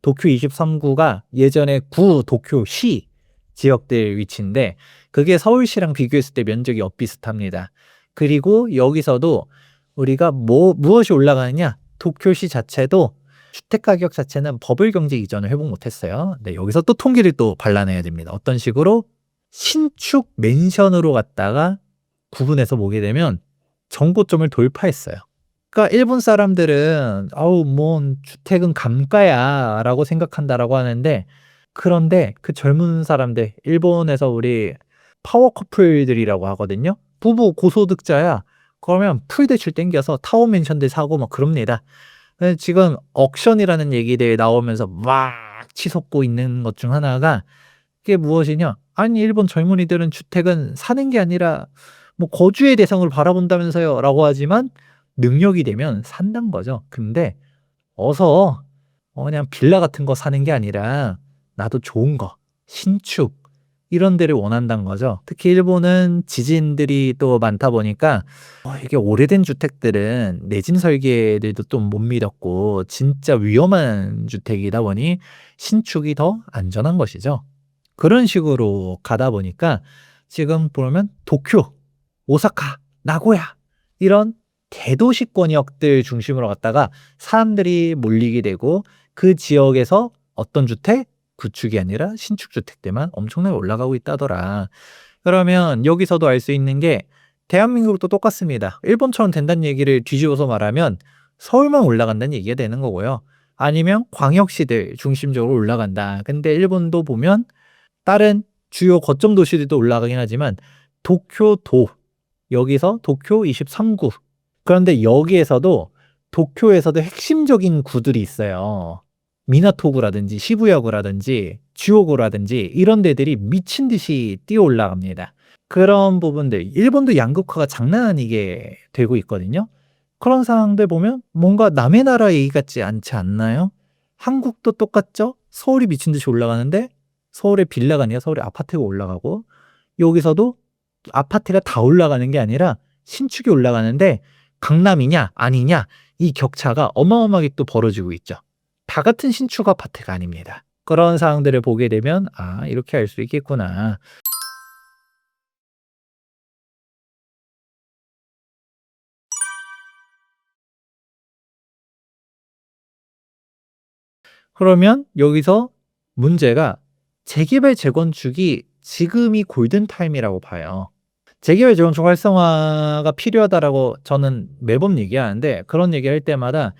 도쿄 23구가 예전에 구 도쿄시 지역들 위치인데 그게 서울시랑 비교했을 때 면적이 엇비슷합니다. 그리고 여기서도 우리가 무엇이 올라가느냐? 도쿄시 자체도 주택가격 자체는 버블 경제 이전을 회복 못했어요. 네, 여기서 또 통계를 또 발라내야 됩니다. 어떤 식으로? 신축 맨션으로 갔다가 구분해서 보게 되면 정고점을 돌파했어요. 그러니까 일본 사람들은 아우 뭔 주택은 감가야라고 생각한다라고 하는데 그런데 그 젊은 사람들 일본에서 우리 파워 커플들이라고 하거든요. 부부 고소득자야. 그러면 풀 대출 땡겨서 타워 맨션들 사고 막 그럽니다. 근데 지금 억션이라는 얘기들이 나오면서 막 치솟고 있는 것 중 하나가 그게 무엇이냐? 아니 일본 젊은이들은 주택은 사는 게 아니라 뭐 "거주의 대상으로 바라본다면서요."라고 하지만 능력이 되면 산다는 거죠. 근데 어서 그냥 빌라 같은 거 사는 게 아니라 나도 좋은 거, 신축 이런 데를 원한다는 거죠. 특히 일본은 지진들이 또 많다 보니까 이게 오래된 주택들은 내진 설계들도 좀 못 믿었고 진짜 위험한 주택이다 보니 신축이 더 안전한 것이죠. 그런 식으로 가다 보니까 지금 보면 도쿄, 오사카, 나고야 이런 대도시권역들 중심으로 갔다가 사람들이 몰리게 되고 그 지역에서 어떤 주택? 구축이 아니라 신축 주택들만 엄청나게 올라가고 있다더라. 그러면 여기서도 알 수 있는 게 대한민국도 똑같습니다. 일본처럼 된다는 얘기를 뒤집어서 말하면 서울만 올라간다는 얘기가 되는 거고요. 아니면 광역시들 중심적으로 올라간다. 근데 일본도 보면 다른 주요 거점 도시들도 올라가긴 하지만 도쿄도 여기서 도쿄 23구 그런데 여기에서도 도쿄에서도 핵심적인 구들이 있어요. 미나토구라든지 시부야구라든지 주요구라든지 이런 데들이 미친 듯이 뛰어 올라갑니다. 그런 부분들 일본도 양극화가 장난 아니게 되고 있거든요. 그런 상황들 보면 뭔가 남의 나라 얘기 같지 않지 않나요? 한국도 똑같죠? 서울이 미친 듯이 올라가는데 서울의 빌라가 아니라 서울의 아파트가 올라가고 여기서도 아파트가 다 올라가는 게 아니라 신축이 올라가는데 강남이냐 아니냐 이 격차가 어마어마하게 또 벌어지고 있죠. 다 같은 신축 아파트가 아닙니다. 그런 상황들을 보게 되면 이렇게 알 수 있겠구나. 그러면 여기서 문제가 재개발 재건축이 지금이 골든타임이라고 봐요. 재개발 재건축 활성화가 필요하다라고 저는 매번 얘기하는데 그런 얘기할 때마다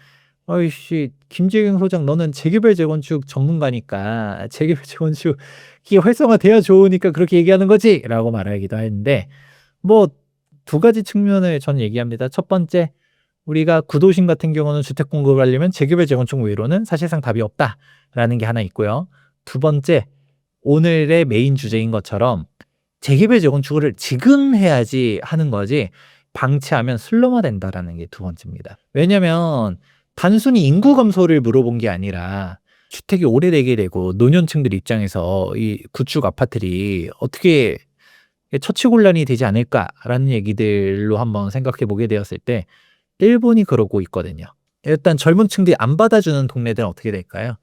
"어이씨 김재경 소장 너는 재개발 재건축 전문가니까 재개발 재건축이 활성화돼야 좋으니까 그렇게 얘기하는 거지."라고 말하기도 하는데 뭐 두 가지 측면을 저는 얘기합니다. 첫 번째 우리가 구도심 같은 경우는 주택 공급을 하려면 재개발 재건축 외로는 사실상 답이 없다라는 게 하나 있고요. 두 번째 오늘의 메인 주제인 것처럼 재개발 재건축을 지금 해야지 하는 거지 방치하면 슬럼화된다라는 게 두 번째입니다. 왜냐면 단순히 인구 감소를 물어본 게 아니라 주택이 오래되게 되고 노년층들 입장에서 이 구축 아파트들이 어떻게 처치곤란이 되지 않을까라는 얘기들로 한번 생각해 보게 되었을 때 일본이 그러고 있거든요. 일단 젊은 층들이 안 받아주는 동네들은 어떻게 될까요?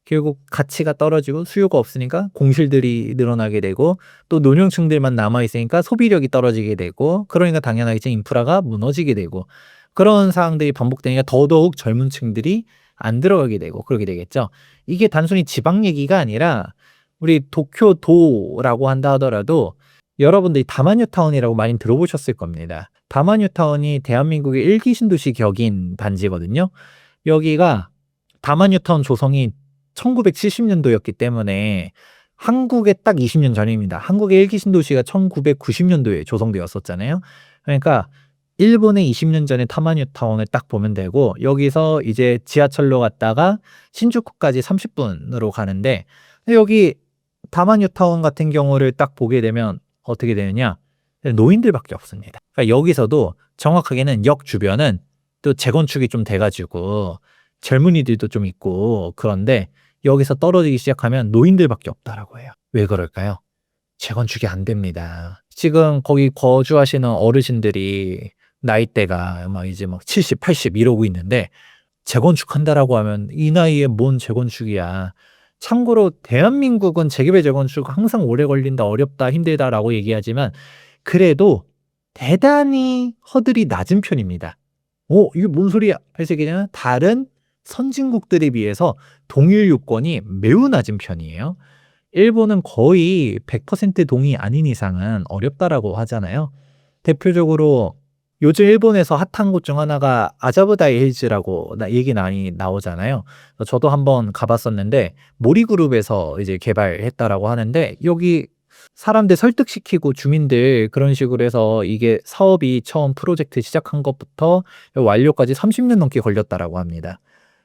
결국 가치가 떨어지고 수요가 없으니까 공실들이 늘어나게 되고 또 노령층들만 남아 있으니까 소비력이 떨어지게 되고 그러니까 당연하겠지 인프라가 무너지게 되고 그런 상황들이 반복되니까 더더욱 젊은 층들이 안 들어가게 되고 그러게 되겠죠. 이게 단순히 지방 얘기가 아니라 우리 도쿄도라고 한다 하더라도 여러분들이 다마뉴타운이라고 많이 들어보셨을 겁니다. 다마뉴타운이 대한민국의 1기 신도시 격인 단지거든요. 여기가 다마뉴타운 조성이 1970년도였기 때문에 한국의 딱 20년 전입니다. 한국의 1기 신도시가 1990년도에 조성되었었잖아요. 그러니까 일본의 20년 전에 타마뉴타운을 딱 보면 되고 여기서 이제 지하철로 갔다가 신주쿠까지 30분으로 가는데 여기 다마뉴타운 같은 경우를 딱 보게 되면 어떻게 되느냐? 노인들밖에 없습니다. 그러니까 여기서도 정확하게는 역 주변은 또 재건축이 좀 돼가지고 젊은이들도 좀 있고 그런데 여기서 떨어지기 시작하면 노인들밖에 없다라고 해요. 왜 그럴까요? 재건축이 안 됩니다. 지금 거기 거주하시는 어르신들이 나이대가 막 이제 막 70, 80 이러고 있는데 재건축한다라고 하면 이 나이에 뭔 재건축이야. 참고로 대한민국은 재개발 재건축 항상 오래 걸린다, 어렵다, 힘들다라고 얘기하지만 그래도 대단히 허들이 낮은 편입니다. 이게 뭔 소리야? 할 수 있겠냐면 다른 선진국들에 비해서 동일 요건이 매우 낮은 편이에요. 일본은 거의 100% 동의 아닌 이상은 어렵다라고 하잖아요. 대표적으로 요즘 일본에서 핫한 곳 중 하나가 아자부다이 힐즈라고 얘기 많이 나오잖아요. 저도 한번 가봤었는데 모리그룹에서 이제 개발했다라고 하는데 여기 사람들 설득시키고 주민들 그런 식으로 해서 이게 사업이 처음 프로젝트 시작한 것부터 완료까지 30년 넘게 걸렸다라고 합니다.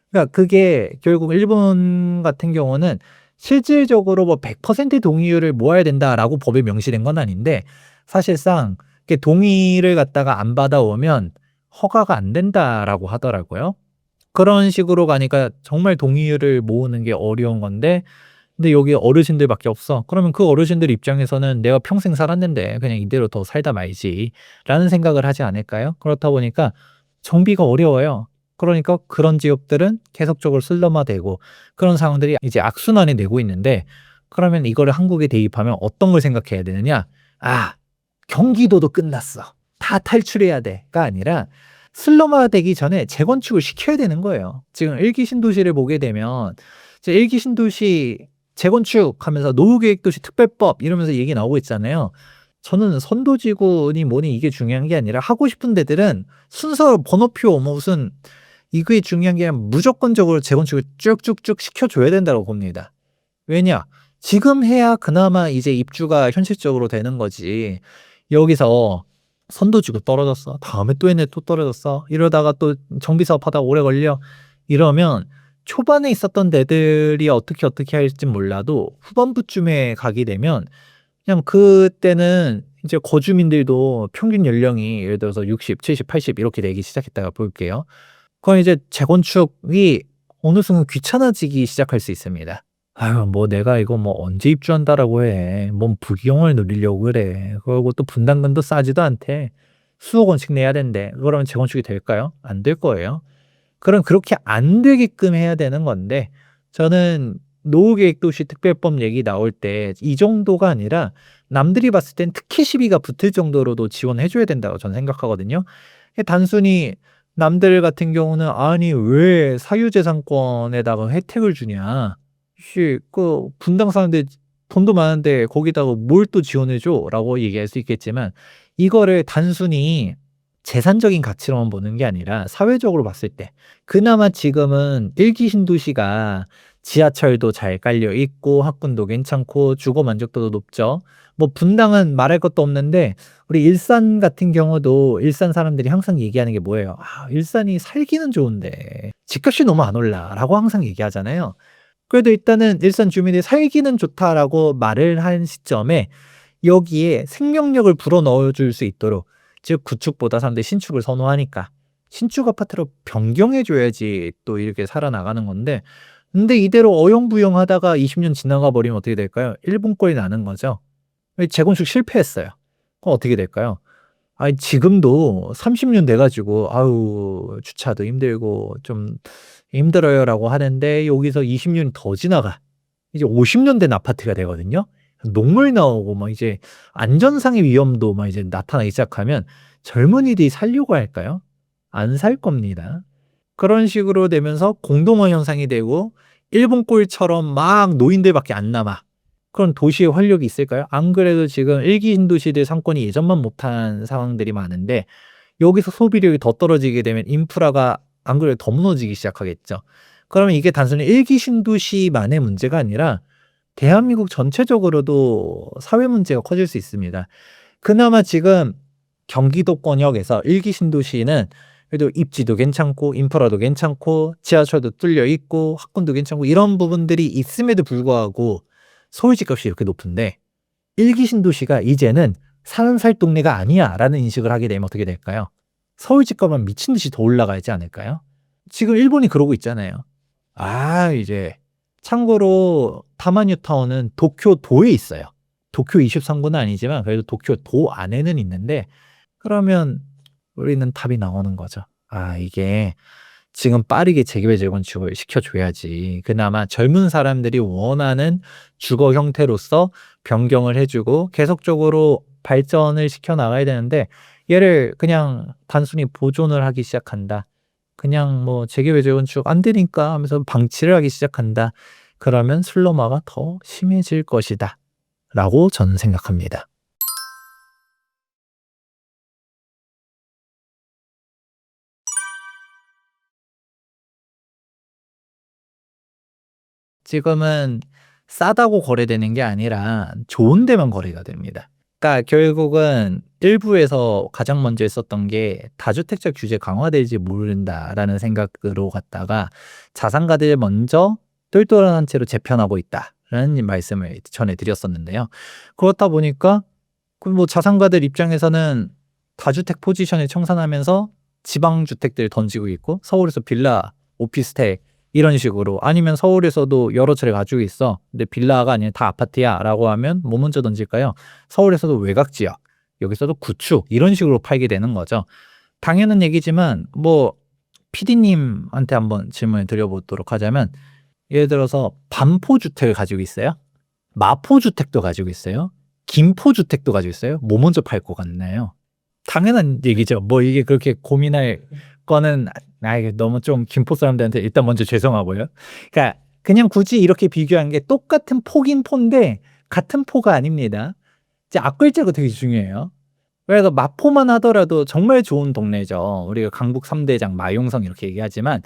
그러니까 그게 결국 일본 같은 경우는 실질적으로 뭐 100% 동의율을 모아야 된다라고 법에 명시된 건 아닌데 사실상 이게 동의를 갖다가 안 받아오면 허가가 안 된다라고 하더라고요. 그런 식으로 가니까 정말 동의를 모으는 게 어려운 건데, 근데 여기 어르신들밖에 없어. 그러면 그 어르신들 입장에서는 '내가 평생 살았는데 그냥 이대로 더 살다 말지.'라는 생각을 하지 않을까요? 그렇다 보니까 정비가 어려워요. 그러니까 그런 지역들은 계속적으로 슬럼화되고 그런 상황들이 이제 악순환이 되고 있는데, 그러면 이거를 한국에 대입하면 어떤 걸 생각해야 되느냐? '아, 경기도도 끝났어. 다 탈출해야 돼.'가 아니라 슬럼화되기 전에 재건축을 시켜야 되는 거예요. 지금 1기 신도시를 보게 되면 이제 1기 신도시 재건축하면서 노후계획도시 특별법 이러면서 얘기 나오고 있잖아요. 저는 선도지구니 뭐니 이게 중요한 게 아니라 하고 싶은 데들은 순서 번호표 뭐 무슨 이게 중요한 게 아니라 무조건적으로 재건축을 쭉쭉쭉 시켜줘야 된다고 봅니다. 왜냐? 지금 해야 그나마 이제 입주가 현실적으로 되는 거지. 여기서 선도지구 떨어졌어. 다음에 또 얘네 또 떨어졌어. 이러다가 또 정비 사업하다가 오래 걸려. 이러면 초반에 있었던 데들이 어떻게 할진 몰라도 후반부쯤에 가게 되면 그냥 그때는 이제 거주민들도 평균 연령이 예를 들어서 60, 70, 80 이렇게 되기 시작했다고 볼게요. 그럼 이제 재건축이 어느 순간 귀찮아지기 시작할 수 있습니다. '아유 뭐 내가 이거 뭐 언제 입주한다라고 해. 뭔 부귀영화를 누리려고 그래. 그러고 또 분담금도 싸지도 않대. 수억 원씩 내야 된대.' 그러면 재건축이 될까요? 안 될 거예요. 그럼 그렇게 안 되게끔 해야 되는 건데, 저는 노후계획도시 특별법 얘기 나올 때 이 정도가 아니라 남들이 봤을 땐 특혜 시비가 붙을 정도로도 지원해 줘야 된다고 저는 생각하거든요. 단순히 남들 같은 경우는 '아니 왜 사유재산권에다가 혜택을 주냐. 씨 그 분당 사는데 돈도 많은데 거기다가 뭘 또 지원해 줘.'라고 얘기할 수 있겠지만, 이거를 단순히 재산적인 가치로만 보는 게 아니라 사회적으로 봤을 때 그나마 지금은 1기 신도시가 지하철도 잘 깔려 있고 학군도 괜찮고 주거 만족도도 높죠. 뭐 분당은 말할 것도 없는데, 우리 일산 같은 경우도 일산 사람들이 항상 얘기하는 게 뭐예요? "아 일산이 살기는 좋은데 집값이 너무 안 올라."라고 항상 얘기하잖아요. 그래도 일단은 일산 주민들이 "살기는 좋다."라고 말을 한 시점에 여기에 생명력을 불어넣어 줄 수 있도록, 즉 구축보다 사람들이 신축을 선호하니까 신축 아파트로 변경해 줘야지 또 이렇게 살아나가는 건데, 근데 이대로 어영부영하다가 20년 지나가 버리면 어떻게 될까요? 일본꼴이 나는 거죠. 왜 재건축 실패했어요. 그럼 어떻게 될까요? 아니 지금도 30년 돼 가지고 "아우 주차도 힘들고 좀 힘들어요."라고 하는데, 여기서 20 년이 더 지나가 이제 50년 된 아파트가 되거든요. 녹물 나오고 막 이제 안전상의 위험도 막 이제 나타나기 시작하면 젊은이들이 살려고 할까요? 안 살 겁니다. 그런 식으로 되면서 공동화 현상이 되고 일본 꼴처럼 막 노인들밖에 안 남아. 그런 도시의 활력이 있을까요? 안 그래도 지금 1기 신도시들 상권이 예전만 못한 상황들이 많은데, 여기서 소비력이 더 떨어지게 되면 인프라가 안 그래도 더 무너지기 시작하겠죠. 그러면 이게 단순히 1기 신도시만의 문제가 아니라 대한민국 전체적으로도 사회 문제가 커질 수 있습니다. 그나마 지금 경기도권역에서 1기 신도시는 그래도 입지도 괜찮고 인프라도 괜찮고 지하철도 뚫려 있고 학군도 괜찮고 이런 부분들이 있음에도 불구하고 서울 집값이 이렇게 높은데, 1기 신도시가 이제는 '사는 살 동네가 아니야.'라는 인식을 하게 되면 어떻게 될까요? 서울 집값은 미친 듯이 더 올라가지 않을까요? 지금 일본이 그러고 있잖아요. 이제 참고로 타마뉴타운은 도쿄도에 있어요. 도쿄 23구는 아니지만 그래도 도쿄도 안에는 있는데, 그러면 우리는 답이 나오는 거죠. 이게 지금 빠르게 재개발 재건축을 시켜줘야지 그나마 젊은 사람들이 원하는 주거 형태로서 변경을 해주고 계속적으로 발전을 시켜 나가야 되는데, 얘를 그냥 단순히 보존을 하기 시작한다. 그냥 뭐 재개발 재건축 안 되니까 하면서 방치를 하기 시작한다. 그러면 슬럼화가 더 심해질 것이다. 라고 저는 생각합니다. 지금은 싸다고 거래되는 게 아니라 좋은 데만 거래가 됩니다. 그러니까 결국은 일부에서 가장 먼저 했었던 게 '다주택자 규제 강화될지 모른다.'라는 생각으로 갔다가 자산가들 먼저 똘똘한 채로 재편하고 있다라는 말씀을 전해 드렸었는데요. 그렇다 보니까 그 뭐 자산가들 입장에서는 다주택 포지션을 청산하면서 지방 주택들 던지고 있고, 서울에서 빌라, 오피스텔 이런 식으로, 아니면 서울에서도 여러 채를 가지고 있어. 근데 빌라가 아니라 다 아파트야라고 하면 뭐 먼저 던질까요? 서울에서도 외곽 지역, 여기서도 구축 이런 식으로 팔게 되는 거죠. 당연한 얘기지만 뭐 PD님한테 한번 질문을 드려보도록 하자면, 예를 들어서 반포주택을 가지고 있어요. 마포주택도 가지고 있어요. 김포주택도 가지고 있어요. 뭐 먼저 팔 것 같나요? 당연한 얘기죠. 뭐 이게 그렇게 고민할 거는, 이게 너무 좀 김포 사람들한테 일단 먼저 죄송하고요. 그러니까 그냥 굳이 이렇게 비교한 게, 똑같은 포긴 포인데 같은 포가 아닙니다. 이제 앞글자가 되게 중요해요. 그래서 마포만 하더라도 정말 좋은 동네죠. 우리가 강북 3대장 마용성 이렇게 얘기하지만,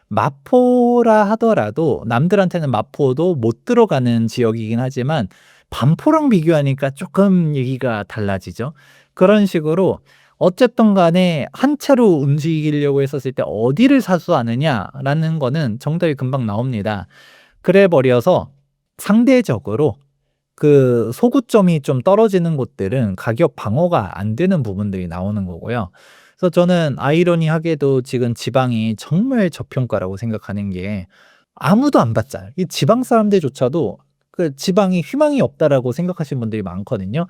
마포라 하더라도 남들한테는 마포도 못 들어가는 지역이긴 하지만 반포랑 비교하니까 조금 얘기가 달라지죠. 그런 식으로 어쨌든 간에 한 차로 움직이려고 했었을 때 어디를 사수하느냐라는 거는 정답이 금방 나옵니다. 그래 버려서 상대적으로 그 소구점이 좀 떨어지는 곳들은 가격 방어가 안 되는 부분들이 나오는 거고요. 그래서 저는 아이러니하게도 지금 지방이 정말 저평가라고 생각하는 게, 아무도 안 받잖아요. 이 지방 사람들조차도 그 지방이 희망이 없다라고 생각하시는 분들이 많거든요.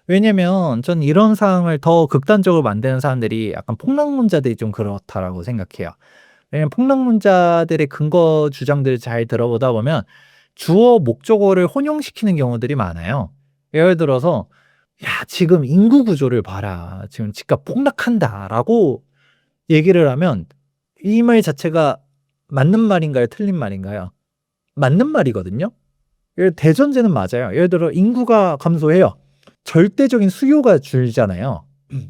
왜냐면 전 이런 상황을 더 극단적으로 만드는 사람들이 약간 폭락론자들이 좀 그렇다라고 생각해요. 왜냐면 폭락론자들의 근거 주장들을 잘 들어보다 보면 주어 목적어를 혼용시키는 경우들이 많아요. 예를 들어서 "야 지금 인구 구조를 봐라. 지금 집값 폭락한다."라고 얘기를 하면, 이 말 자체가 맞는 말인가요? 틀린 말인가요? 맞는 말이거든요. 대전제는 맞아요. 예를 들어 인구가 감소해요. 절대적인 수요가 줄잖아요.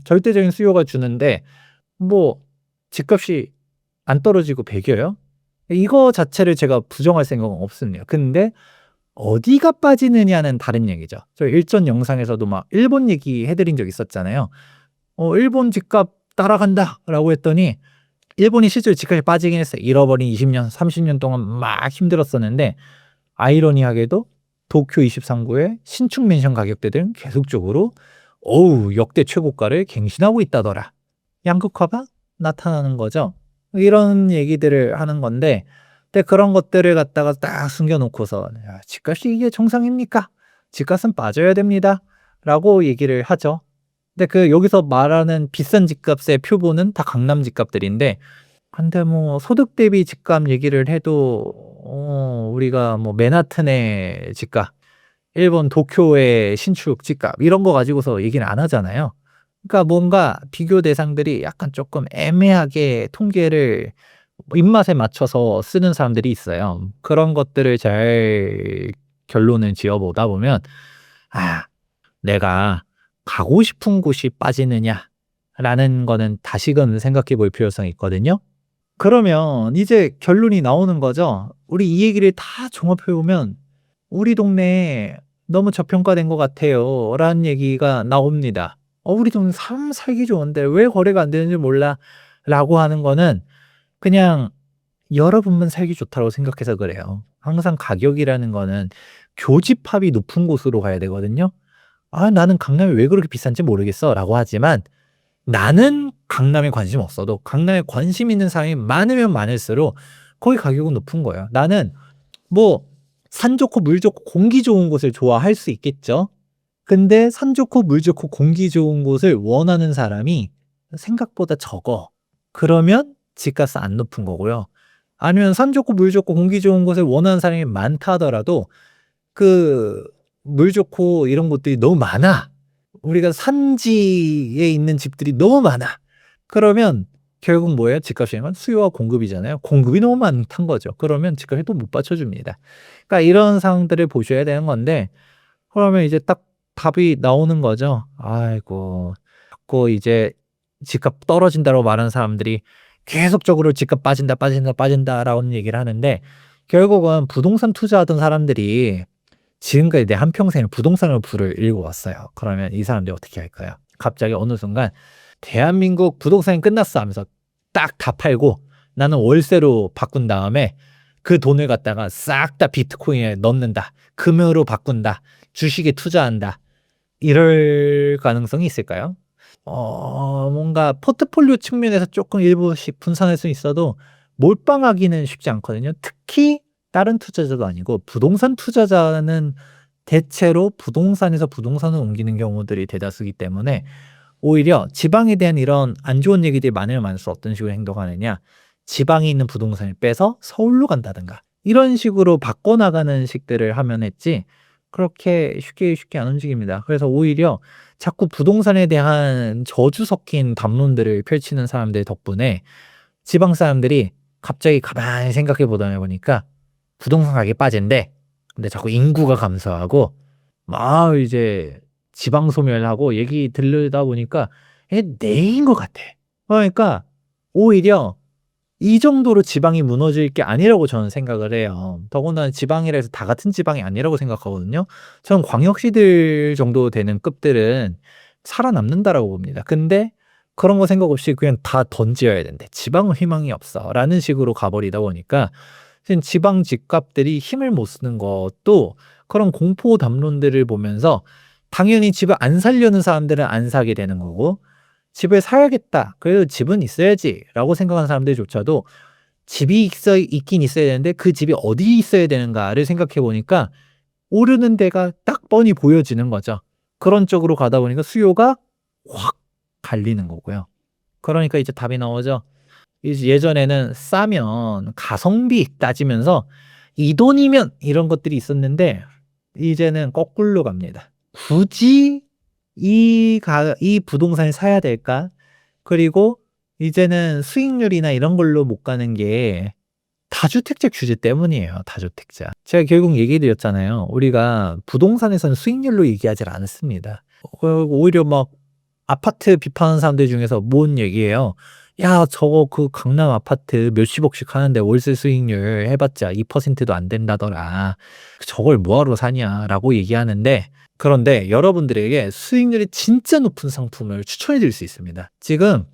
절대적인 수요가 주는데 뭐 집값이 안 떨어지고 배겨요? 이거 자체를 제가 부정할 생각은 없습니다. 근데 어디가 빠지느냐는 다른 얘기죠. 저 일전 영상에서도 막 일본 얘기해 드린 적 있었잖아요. "일본 집값 따라간다."라고 했더니 일본이 실제로 집값이 빠지긴 했어요. 잃어버린 20년, 30년 동안 막 힘들었었는데, 아이러니하게도 도쿄 23구의 신축 맨션 가격대들은 계속적으로 역대 최고가를 갱신하고 있다더라. 양극화가 나타나는 거죠. 이런 얘기들을 하는 건데, 근데 그런 것들을 갖다가 딱 숨겨 놓고서 "야 집값이 이게 정상입니까? 집값은 빠져야 됩니다."라고 얘기를 하죠. 근데 그 여기서 말하는 비싼 집값의 표본은 다 강남 집값들인데, 근데 뭐 소득 대비 집값 얘기를 해도 우리가 뭐 맨하튼의 집값, 일본 도쿄의 신축 집값 이런 거 가지고서 얘기는 안 하잖아요. 그러니까 뭔가 비교 대상들이 약간 조금 애매하게 통계를 입맛에 맞춰서 쓰는 사람들이 있어요. 그런 것들을 잘 결론을 지어 보다 보면, '아 내가 가고 싶은 곳이 빠지느냐.'라는 거는 다시금 생각해 볼 필요성이 있거든요. 그러면 이제 결론이 나오는 거죠. 우리 이 얘기를 다 종합해 보면 "우리 동네 너무 저평가된 것 같아요." 라는 얘기가 나옵니다. 우리 동네 참 살기 좋은데 왜 거래가 안 되는지 몰라."라고 하는 거는 그냥 여러분만 살기 좋다고 생각해서 그래요. 항상 가격이라는 거는 교집합이 높은 곳으로 가야 되거든요. 나는 강남이 왜 그렇게 비싼지 모르겠어."라고 하지만, 나는 강남에 관심 없어도 강남에 관심 있는 사람이 많으면 많을수록 거기 가격은 높은 거예요. 나는 뭐 산 좋고 물 좋고 공기 좋은 곳을 좋아할 수 있겠죠. 근데 산 좋고 물 좋고 공기 좋은 곳을 원하는 사람이 생각보다 적어. 그러면 집값은 안 높은 거고요. 아니면 산 좋고 물 좋고 공기 좋은 곳을 원하는 사람이 많다 하더라도 그 물 좋고 이런 곳들이 너무 많아. 우리가 산지에 있는 집들이 너무 많아. 그러면 결국 뭐예요? 집값이면 수요와 공급이잖아요. 공급이 너무 많단 거죠. 그러면 집값이 또 못 받쳐줍니다. 그러니까 이런 상황들을 보셔야 되는 건데, 그러면 이제 딱 답이 나오는 거죠. 아이고, 자꾸 이제 집값 떨어진다고 말하는 사람들이 계속적으로 집값 빠진다, 빠진다, 빠진다라는 얘기를 하는데, 결국은 부동산 투자하던 사람들이 지금까지 내 한평생을 부동산으로 불을 일궈왔어요. 그러면 이 사람들이 어떻게 할까요? 갑자기 어느 순간 "대한민국 부동산이 끝났어." 하면서 딱 다 팔고 나는 월세로 바꾼 다음에 그 돈을 갖다가 싹 다 비트코인에 넣는다. 금으로 바꾼다. 주식에 투자한다. 이럴 가능성이 있을까요? 뭔가 포트폴리오 측면에서 조금 일부씩 분산할 수 있어도 몰빵하기는 쉽지 않거든요. 특히 다른 투자자도 아니고 부동산 투자자는 대체로 부동산에서 부동산을 옮기는 경우들이 대다수이기 때문에 오히려 지방에 대한 이런 안 좋은 얘기들이 많으면 많을수록 어떤 식으로 행동하느냐. 지방에 있는 부동산을 빼서 서울로 간다든가 이런 식으로 바꿔나가는 식들을 하면 했지 그렇게 쉽게 안 움직입니다. 그래서 오히려 자꾸 부동산에 대한 저주 섞인 담론들을 펼치는 사람들 덕분에 지방 사람들이 갑자기 가만히 생각해 보다 보니까 부동산 가격이 빠진대. 근데 자꾸 인구가 감소하고 막 이제 지방 소멸하고 얘기 들르다 보니까 이게 내인 것 같아. 그러니까 오히려 이 정도로 지방이 무너질 게 아니라고 저는 생각을 해요. 더군다나 지방이라 해서 다 같은 지방이 아니라고 생각하거든요. 저는 광역시들 정도 되는 급들은 살아남는다라고 봅니다. 근데 그런 거 생각 없이 그냥 다 던지어야 된대. 지방은 희망이 없어. 라는 식으로 가버리다 보니까 지방 집값들이 힘을 못 쓰는 것도 그런 공포 담론들을 보면서 당연히 집을 안 살려는 사람들은 안 사게 되는 거고 집을 사야겠다. 그래도 집은 있어야지라고 생각하는 사람들조차도 집이 있긴 있어야 되는데 그 집이 어디 있어야 되는가를 생각해 보니까 오르는 데가 딱 뻔히 보여지는 거죠. 그런 쪽으로 가다 보니까 수요가 확 갈리는 거고요. 그러니까 이제 답이 나오죠. 이제 예전에는 싸면 가성비 따지면서 이 돈이면 이런 것들이 있었는데 이제는 거꾸로 갑니다. 굳이 이 부동산을 사야 될까? 그리고 이제는 수익률이나 이런 걸로 못 가는 게 다주택자 규제 때문이에요. 다주택자. 제가 결국 얘기해 드렸잖아요. 우리가 부동산에서는 수익률로 얘기하지 않았습니다. 오히려 막 아파트 비판하는 사람들 중에서 뭔 얘기예요. 야, 저거 그 강남 아파트 몇십억씩 하는데 월세 수익률 해봤자 2%도 안 된다더라. 저걸 뭐하러 사냐라고 얘기하는데 그런데 여러분들에게 수익률이 진짜 높은 상품을 추천해 드릴 수 있습니다. 지금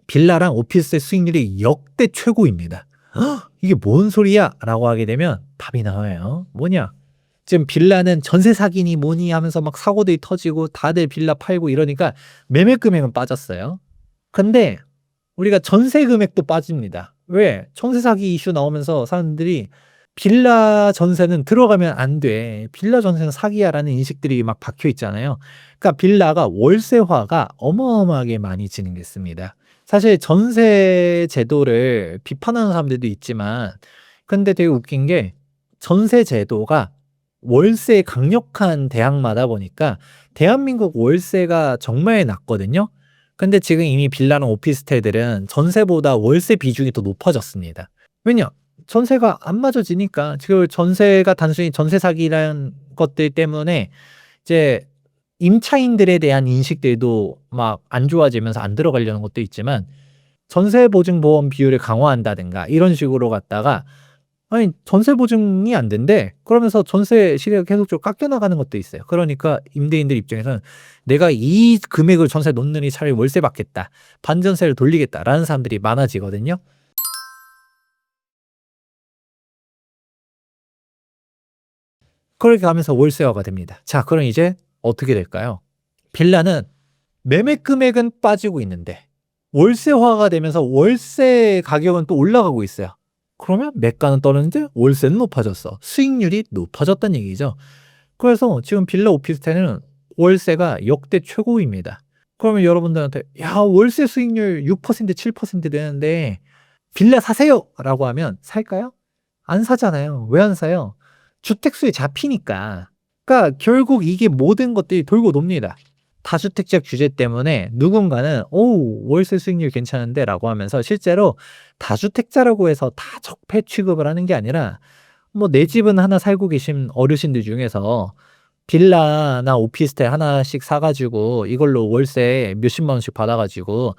빌라랑 오피스텔 수익률이 역대 최고입니다. 이게 뭔 소리야? 라고 하게 되면 답이 나와요. 뭐냐? 지금 빌라는 전세 사기니 뭐니 하면서 막 사고들이 터지고 다들 빌라 팔고 이러니까 매매 금액은 빠졌어요. 근데 우리가 전세 금액도 빠집니다. 왜? 전세 사기 이슈 나오면서 사람들이 빌라 전세는 들어가면 안 돼. 빌라 전세는 사기야라는 인식들이 막 박혀 있잖아요. 그러니까 빌라가 월세화가 어마어마하게 많이 진행됐습니다. 사실 전세 제도를 비판하는 사람들도 있지만 근데 되게 웃긴 게 전세 제도가 월세에 강력한 대항마다 보니까 대한민국 월세가 정말 낮거든요. 근데 지금 이미 빌라랑 오피스텔들은 전세보다 월세 비중이 더 높아졌습니다. 왜냐? 전세가 안 맞아지니까 지금 전세가 단순히 전세 사기라는 것들 때문에 이제 임차인들에 대한 인식들도 막 안 좋아지면서 안 들어가려는 것도 있지만 전세 보증 보험 비율을 강화한다든가 이런 식으로 갔다가 아니 전세 보증이 안 된대. 그러면서 전세 시세가 계속적으로 깎여 나가는 것도 있어요. 그러니까 임대인들 입장에서는 '내가 이 금액을 전세에 놓느니 차라리 월세 받겠다. 반전세를 돌리겠다.'라는 사람들이 많아지거든요. 그렇게 가면서 월세화가 됩니다. 자, 그럼 이제 어떻게 될까요? 빌라는 매매 금액은 빠지고 있는데 월세화가 되면서 월세 가격은 또 올라가고 있어요. 그러면 매가는 떨어졌는데 월세는 높아졌어. 수익률이 높아졌다는 얘기죠. 그래서 지금 빌라 오피스텔은 월세가 역대 최고입니다. 그러면 여러분들한테 야, 월세 수익률 6% 7% 되는데 빌라 사세요라고 하면 살까요? 안 사잖아요. 왜 안 사요? 주택수에 잡히니까. 그러니까 결국 이게 모든 것들이 돌고 돕니다. 다주택자 규제 때문에 누군가는 "오, 월세 수익률 괜찮은데?"라고 하면서 실제로 다주택자라고 해서 다 적폐 취급을 하는 게 아니라 뭐 내 집은 하나 살고 계신 어르신들 중에서 빌라나 오피스텔 하나씩 사 가지고 이걸로 월세 몇십만 원씩 받아 가지고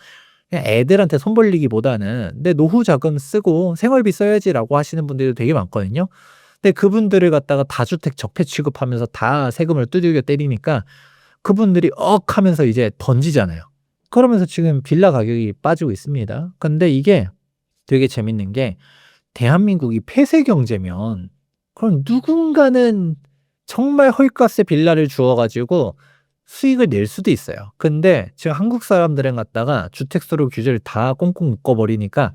그냥 애들한테 손 벌리기보다는 '내 노후 자금 쓰고 생활비 써야지.'라고 하시는 분들도 되게 많거든요. 근데 그분들을 갖다가 다주택 적폐 취급하면서 다 세금을 두들겨 때리니까 그분들이 "억." 하면서 이제 던지잖아요. 그러면서 지금 빌라 가격이 빠지고 있습니다. 근데 이게 되게 재밌는 게 대한민국이 폐쇄 경제면 그럼 누군가는 정말 헐값에 빌라를 주어 가지고 수익을 낼 수도 있어요. 근데 지금 한국 사람들은 갖다가 주택수로 규제를 다 꽁꽁 묶어 버리니까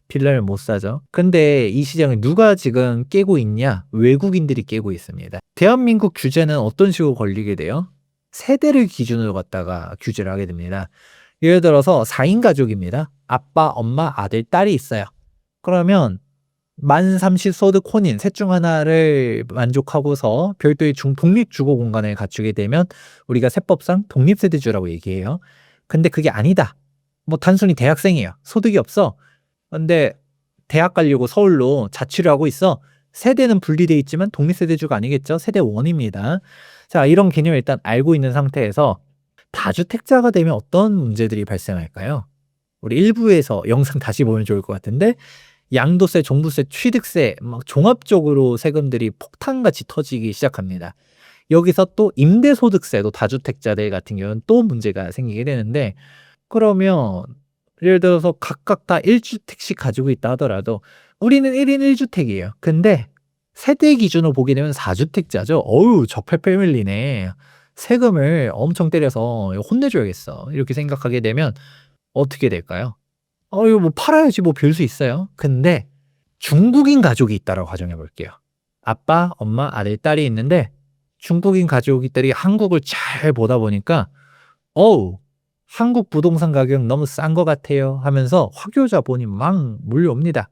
빌라를 못 사죠. 근데 이 시장을 누가 지금 깨고 있냐? 외국인들이 깨고 있습니다. 대한민국 규제는 어떤 식으로 걸리게 돼요? 세대를 기준으로 갖다가 규제를 하게 됩니다. 예를 들어서 4인 가족입니다. 아빠, 엄마, 아들, 딸이 있어요. 그러면 만 30소득 혼인 셋 중 하나를 만족하고서 별도의 독립 주거 공간을 갖추게 되면 우리가 세법상 독립세대주라고 얘기해요. 근데 그게 아니다. 뭐 단순히 대학생이에요. 소득이 없어. 근데 대학 가려고 서울로 자취를 하고 있어. 세대는 분리돼 있지만 독립세대주가 아니겠죠. 세대 원입니다. 자, 이런 개념을 일단 알고 있는 상태에서 다주택자가 되면 어떤 문제들이 발생할까요? 우리 1부에서 영상 다시 보면 좋을 것 같은데 양도세, 종부세, 취득세 막 종합적으로 세금들이 폭탄같이 터지기 시작합니다. 여기서 또 임대소득세도 다주택자들 같은 경우는 또 문제가 생기게 되는데 그러면 예를 들어서 각각 다 1주택씩 가지고 있다 하더라도 우리는 1인 1주택이에요. 근데 세대 기준으로 보게 되면 4주택자죠. 어우, 적폐 패밀리네. 세금을 엄청 때려서 혼내줘야겠어. 이렇게 생각하게 되면 어떻게 될까요? 이거 뭐 팔아야지 뭐 별 수 있어요. 근데 중국인 가족이 있다라고 가정해 볼게요. 아빠, 엄마, 아들, 딸이 있는데 중국인 가족들이 한국을 잘 보다 보니까 어우, 한국 부동산 가격 너무 싼 것 같아요 하면서 확유자본이 막 몰려옵니다.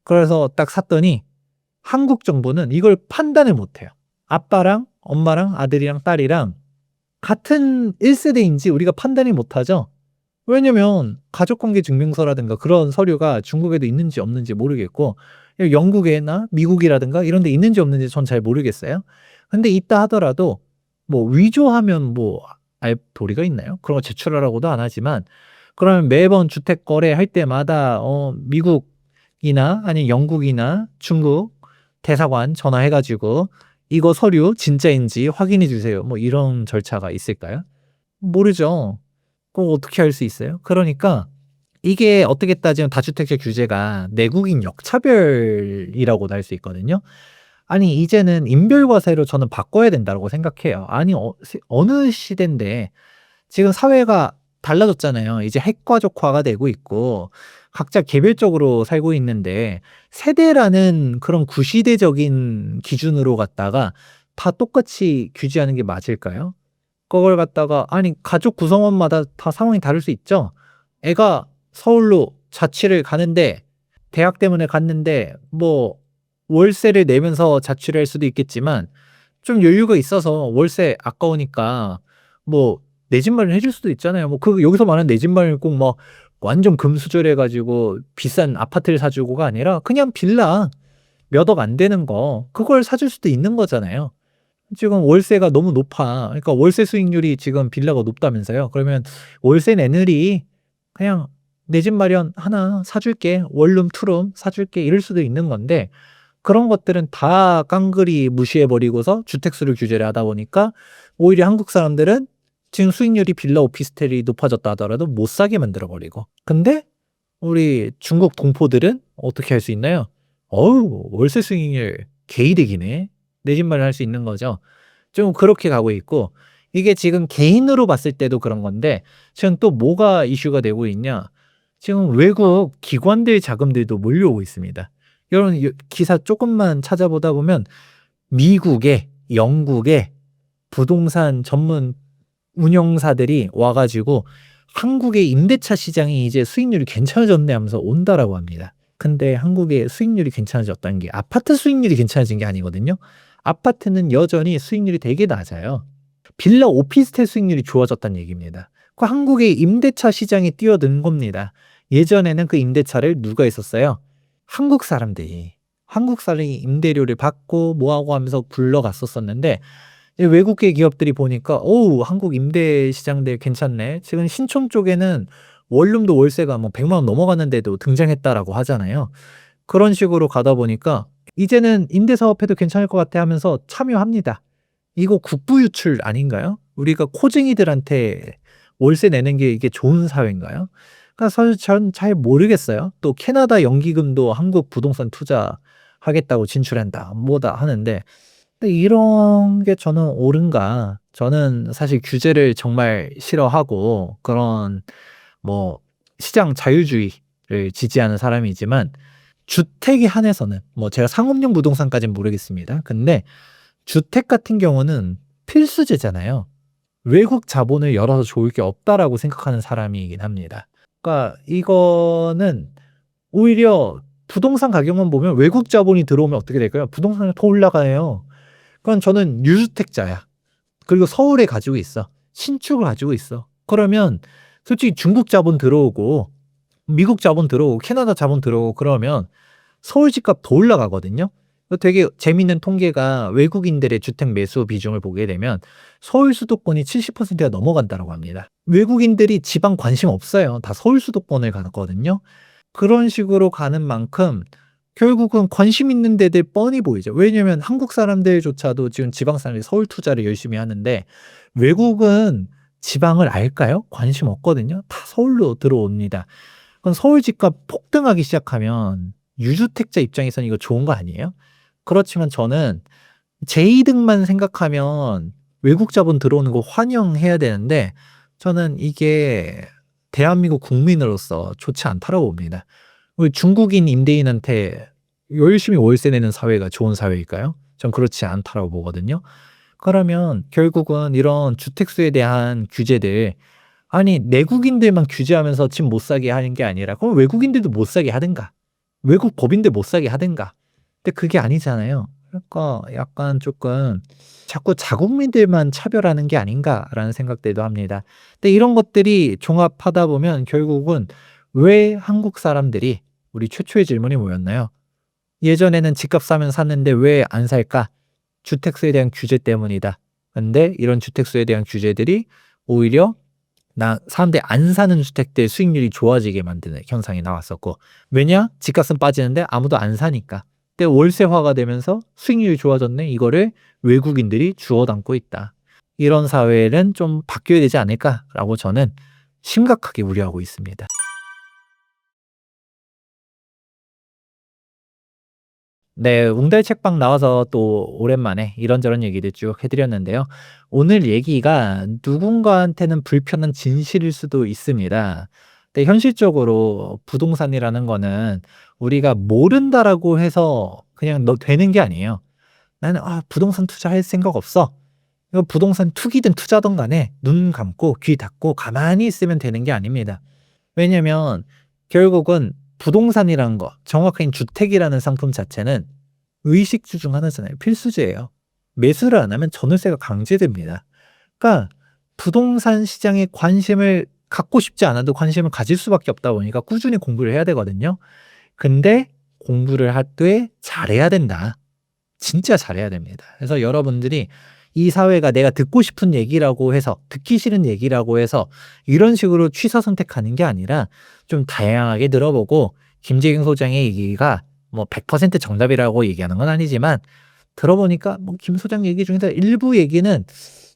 그래서 딱 샀더니 한국 정부는 이걸 판단을 못해요. 아빠랑 엄마랑 아들이랑 딸이랑 같은 1세대인지 우리가 판단이 못하죠. 왜냐면 가족관계 증명서라든가 그런 서류가 중국에도 있는지 없는지 모르겠고 영국이나 미국이라든가 이런 데 있는지 없는지 전 잘 모르겠어요. 근데 있다 하더라도 뭐 위조하면 뭐 알 도리가 있나요? 그런 거 제출하라고도 안 하지만 그러면 매번 주택 거래할 때마다 미국이나 아니면 영국이나 중국 대사관 전화해 가지고 "이거 서류 진짜인지 확인해 주세요." 뭐 이런 절차가 있을까요? 모르죠. 그럼 어떻게 할 수 있어요? 그러니까 이게 어떻게 따지면 다주택자 규제가 내국인 역차별이라고도 할 수 있거든요. 아니 이제는 인별과세로 저는 바꿔야 된다고 생각해요. 아니 어느 시대인데 지금 사회가 달라졌잖아요. 이제 핵가족화가 되고 있고 각자 개별적으로 살고 있는데 세대라는 그런 구시대적인 기준으로 갖다가 다 똑같이 규제하는 게 맞을까요? 그걸 갖다가 아니 가족 구성원마다 다 상황이 다를 수 있죠. 애가 서울로 자취를 가는데 대학 때문에 갔는데 뭐 월세를 내면서 자취를 할 수도 있겠지만 좀 여유가 있어서 월세 아까우니까 뭐 내 집 마련해 줄 수도 있잖아요. 뭐 여기서 말하는 내 집 마련이 꼭 막 완전 금수저래 가지고 비싼 아파트를 사 주고가 아니라 그냥 빌라 몇 억 안 되는 거 그걸 사줄 수도 있는 거잖아요. 지금 월세가 너무 높아. 그러니까 월세 수익률이 지금 빌라가 높다면서요. 그러면 "월세 내느리 그냥 내 집 마련 하나 사 줄게. 원룸, 투룸 사 줄게." 이럴 수도 있는 건데 그런 것들은 다 깡그리 무시해 버리고서 주택수를 규제를 하다 보니까 오히려 한국 사람들은 지금 수익률이 빌라 오피스텔이 높아졌다 하더라도 못 사게 만들어 버리고. 근데 우리 중국 동포들은 어떻게 할 수 있나요? 어우, 월세 수익률 개이득이네. 내 집 마련할 수 있는 거죠. 좀 그렇게 가고 있고 이게 지금 개인으로 봤을 때도 그런 건데 지금 또 뭐가 이슈가 되고 있냐. 지금 외국 기관들 자금들도 몰려오고 있습니다. 이런 기사 조금만 찾아보다 보면 미국에 영국에 부동산 전문 운영사들이 와 가지고 "한국의 임대차 시장이 이제 수익률이 괜찮아졌네." 하면서 온다라고 합니다. 근데 한국의 수익률이 괜찮아졌다는 게 아파트 수익률이 괜찮아진 게 아니거든요. 아파트는 여전히 수익률이 되게 낮아요. 빌라 오피스텔 수익률이 좋아졌다는 얘기입니다. 그 한국의 임대차 시장이 뛰어든 겁니다. 예전에는 그 임대차를 누가 했었어요? 한국 사람들이. 한국 사람이 임대료를 받고 뭐 하고 하면서 굴러갔었었는데 외국계 기업들이 보니까 "어우, 한국 임대 시장들 괜찮네." 지금 신촌 쪽에는 원룸도 월세가 뭐 1 0 0만 원 넘어가는 데도 등장했다라고 하잖아요. 그런 식으로 가다 보니까 "이제는 임대 사업해도 괜찮을 것 같아." 하면서 참여합니다. 이거 국부 유출 아닌가요? 우리가 코쟁이들한테 월세 내는 게 이게 좋은 사회인가요? 그러니까 사실 전 잘 모르겠어요. 또 캐나다 연기금도 한국 부동산 투자하겠다고 진출한다 뭐다 하는데 근데 이런 게 저는 옳은가? 저는 사실 규제를 정말 싫어하고 그런 뭐 시장 자유주의를 지지하는 사람이지만 주택에 한해서는 뭐 제가 상업용 부동산까지는 모르겠습니다. 근데 주택 같은 경우는 필수제잖아요. '외국 자본을 열어서 좋을 게 없다.'라고 생각하는 사람이긴 합니다. 그러니까 이거는 오히려 부동산 가격만 보면 외국 자본이 들어오면 어떻게 될까요? 부동산이 더 올라가요. 그건 저는 유주택자야. 그리고 서울에 가지고 있어. 신축을 가지고 있어. 그러면 솔직히 중국 자본 들어오고 미국 자본 들어오고 캐나다 자본 들어오고 그러면 서울 집값 더 올라가거든요. 되게 재밌는 통계가 외국인들의 주택 매수 비중을 보게 되면 서울 수도권이 70%가 넘어간다고 합니다. 외국인들이 지방 관심 없어요. 다 서울 수도권을 가거든요. 그런 식으로 가는 만큼 결국은 관심 있는 데들 뻔히 보이죠. 왜냐면 한국 사람들조차도 지금 지방 사람들이 서울 투자를 열심히 하는데 외국은 지방을 알까요? 관심 없거든요. 다 서울로 들어옵니다. 그럼 서울 집값 폭등하기 시작하면 유주택자 입장에서는 이거 좋은 거 아니에요? 그렇지만 저는 제 이득만 생각하면 외국 자본 들어오는 거 환영해야 되는데 저는 이게 대한민국 국민으로서 좋지 않다고 봅니다. 우리 중국인 임대인한테 열심히 월세 내는 사회가 좋은 사회일까요? 전 그렇지 않다고 보거든요. 그러면 결국은 이런 주택수에 대한 규제들 아니 내국인들만 규제하면서 집 못 사게 하는 게 아니라 그럼 외국인들도 못 사게 하든가. 외국 법인들 못 사게 하든가. 근데 그게 아니잖아요. 그러니까 약간 조금 자꾸 자국민들만 차별하는 게 아닌가라는 생각들도 합니다. 근데 이런 것들이 종합하다 보면 결국은 왜 한국 사람들이 우리 최초의 질문이 뭐였나요? 예전에는 집값 싸면 샀는데 왜 안 살까? 주택수에 대한 규제 때문이다. 근데 이런 주택수에 대한 규제들이 오히려 사람들이 안 사는 주택들 수익률이 좋아지게 만드는 현상이 나왔었고 왜냐? 집값은 빠지는데 아무도 안 사니까. 근데 월세화가 되면서 수익률이 좋아졌네. 이거를 외국인들이 주워 담고 있다. 이런 사회는 좀 바뀌어야 되지 않을까라고 저는 심각하게 우려하고 있습니다. 네. 웅달 책방 나와서 또 오랜만에 이런저런 얘기들 쭉 해 드렸는데요. 오늘 얘기가 누군가한테는 불편한 진실일 수도 있습니다. 근데 현실적으로 부동산이라는 거는 우리가 모른다라고 해서 그냥 되는 게 아니에요. '나는 부동산 투자할 생각 없어.' 이거 부동산 투기든 투자든 간에 눈 감고 귀 닫고 가만히 있으면 되는 게 아닙니다. 왜냐면 결국은 부동산이라는 거 정확하게 주택이라는 상품 자체는 의식주 중 하나잖아요. 필수제예요. 매수를 안 하면 전월세가 강제됩니다. 그러니까 부동산 시장에 관심을 갖고 싶지 않아도 관심을 가질 수밖에 없다 보니까 꾸준히 공부를 해야 되거든요. 근데 공부를 할 때 잘해야 된다. 진짜 잘해야 됩니다. 그래서 여러분들이 이 사회가 내가 듣고 싶은 얘기라고 해서 듣기 싫은 얘기라고 해서 이런 식으로 취사 선택하는 게 아니라 좀 다양하게 들어보고 김재경 소장의 얘기가 뭐 100% 정답이라고 얘기하는 건 아니지만 들어보니까 뭐 김 소장 얘기 중에서 일부 얘기는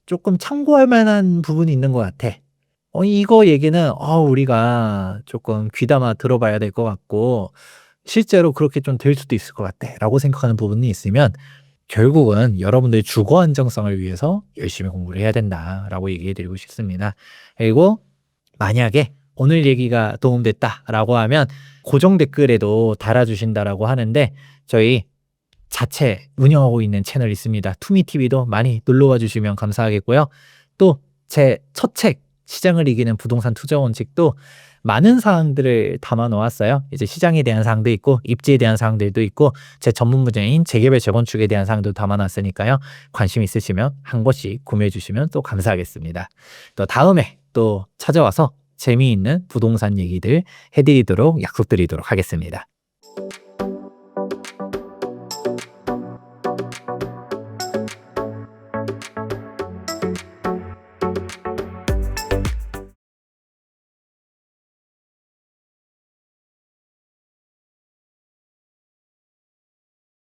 조금 참고할 만한 부분이 있는 것 같아. 이거 얘기는 우리가 조금 귀담아 들어봐야 될 것 같고 실제로 그렇게 좀 될 수도 있을 것 같다라고 생각하는 부분이 있으면 결국은 여러분들의 주거 안정성을 위해서 열심히 공부를 해야 된다라고 얘기해 드리고 싶습니다. 그리고 만약에 오늘 얘기가 도움됐다라고 하면 고정 댓글에도 달아주신다라고 하는데 저희 자체 운영하고 있는 채널이 있습니다. 투미TV도 많이 놀러와 주시면 감사하겠고요. 또 제 첫 책 시장을 이기는 부동산 투자 원칙도 많은 사항들을 담아 놓았어요. 이제 시장에 대한 사항도 있고 입지에 대한 사항들도 있고 제 전문 분야인 재개발 재건축에 대한 사항도 담아 놨으니까요. 관심 있으시면 한 권씩 구매해 주시면 또 감사하겠습니다. 또 다음에 또 찾아와서 재미있는 부동산 얘기들 해드리도록 약속드리도록 하겠습니다.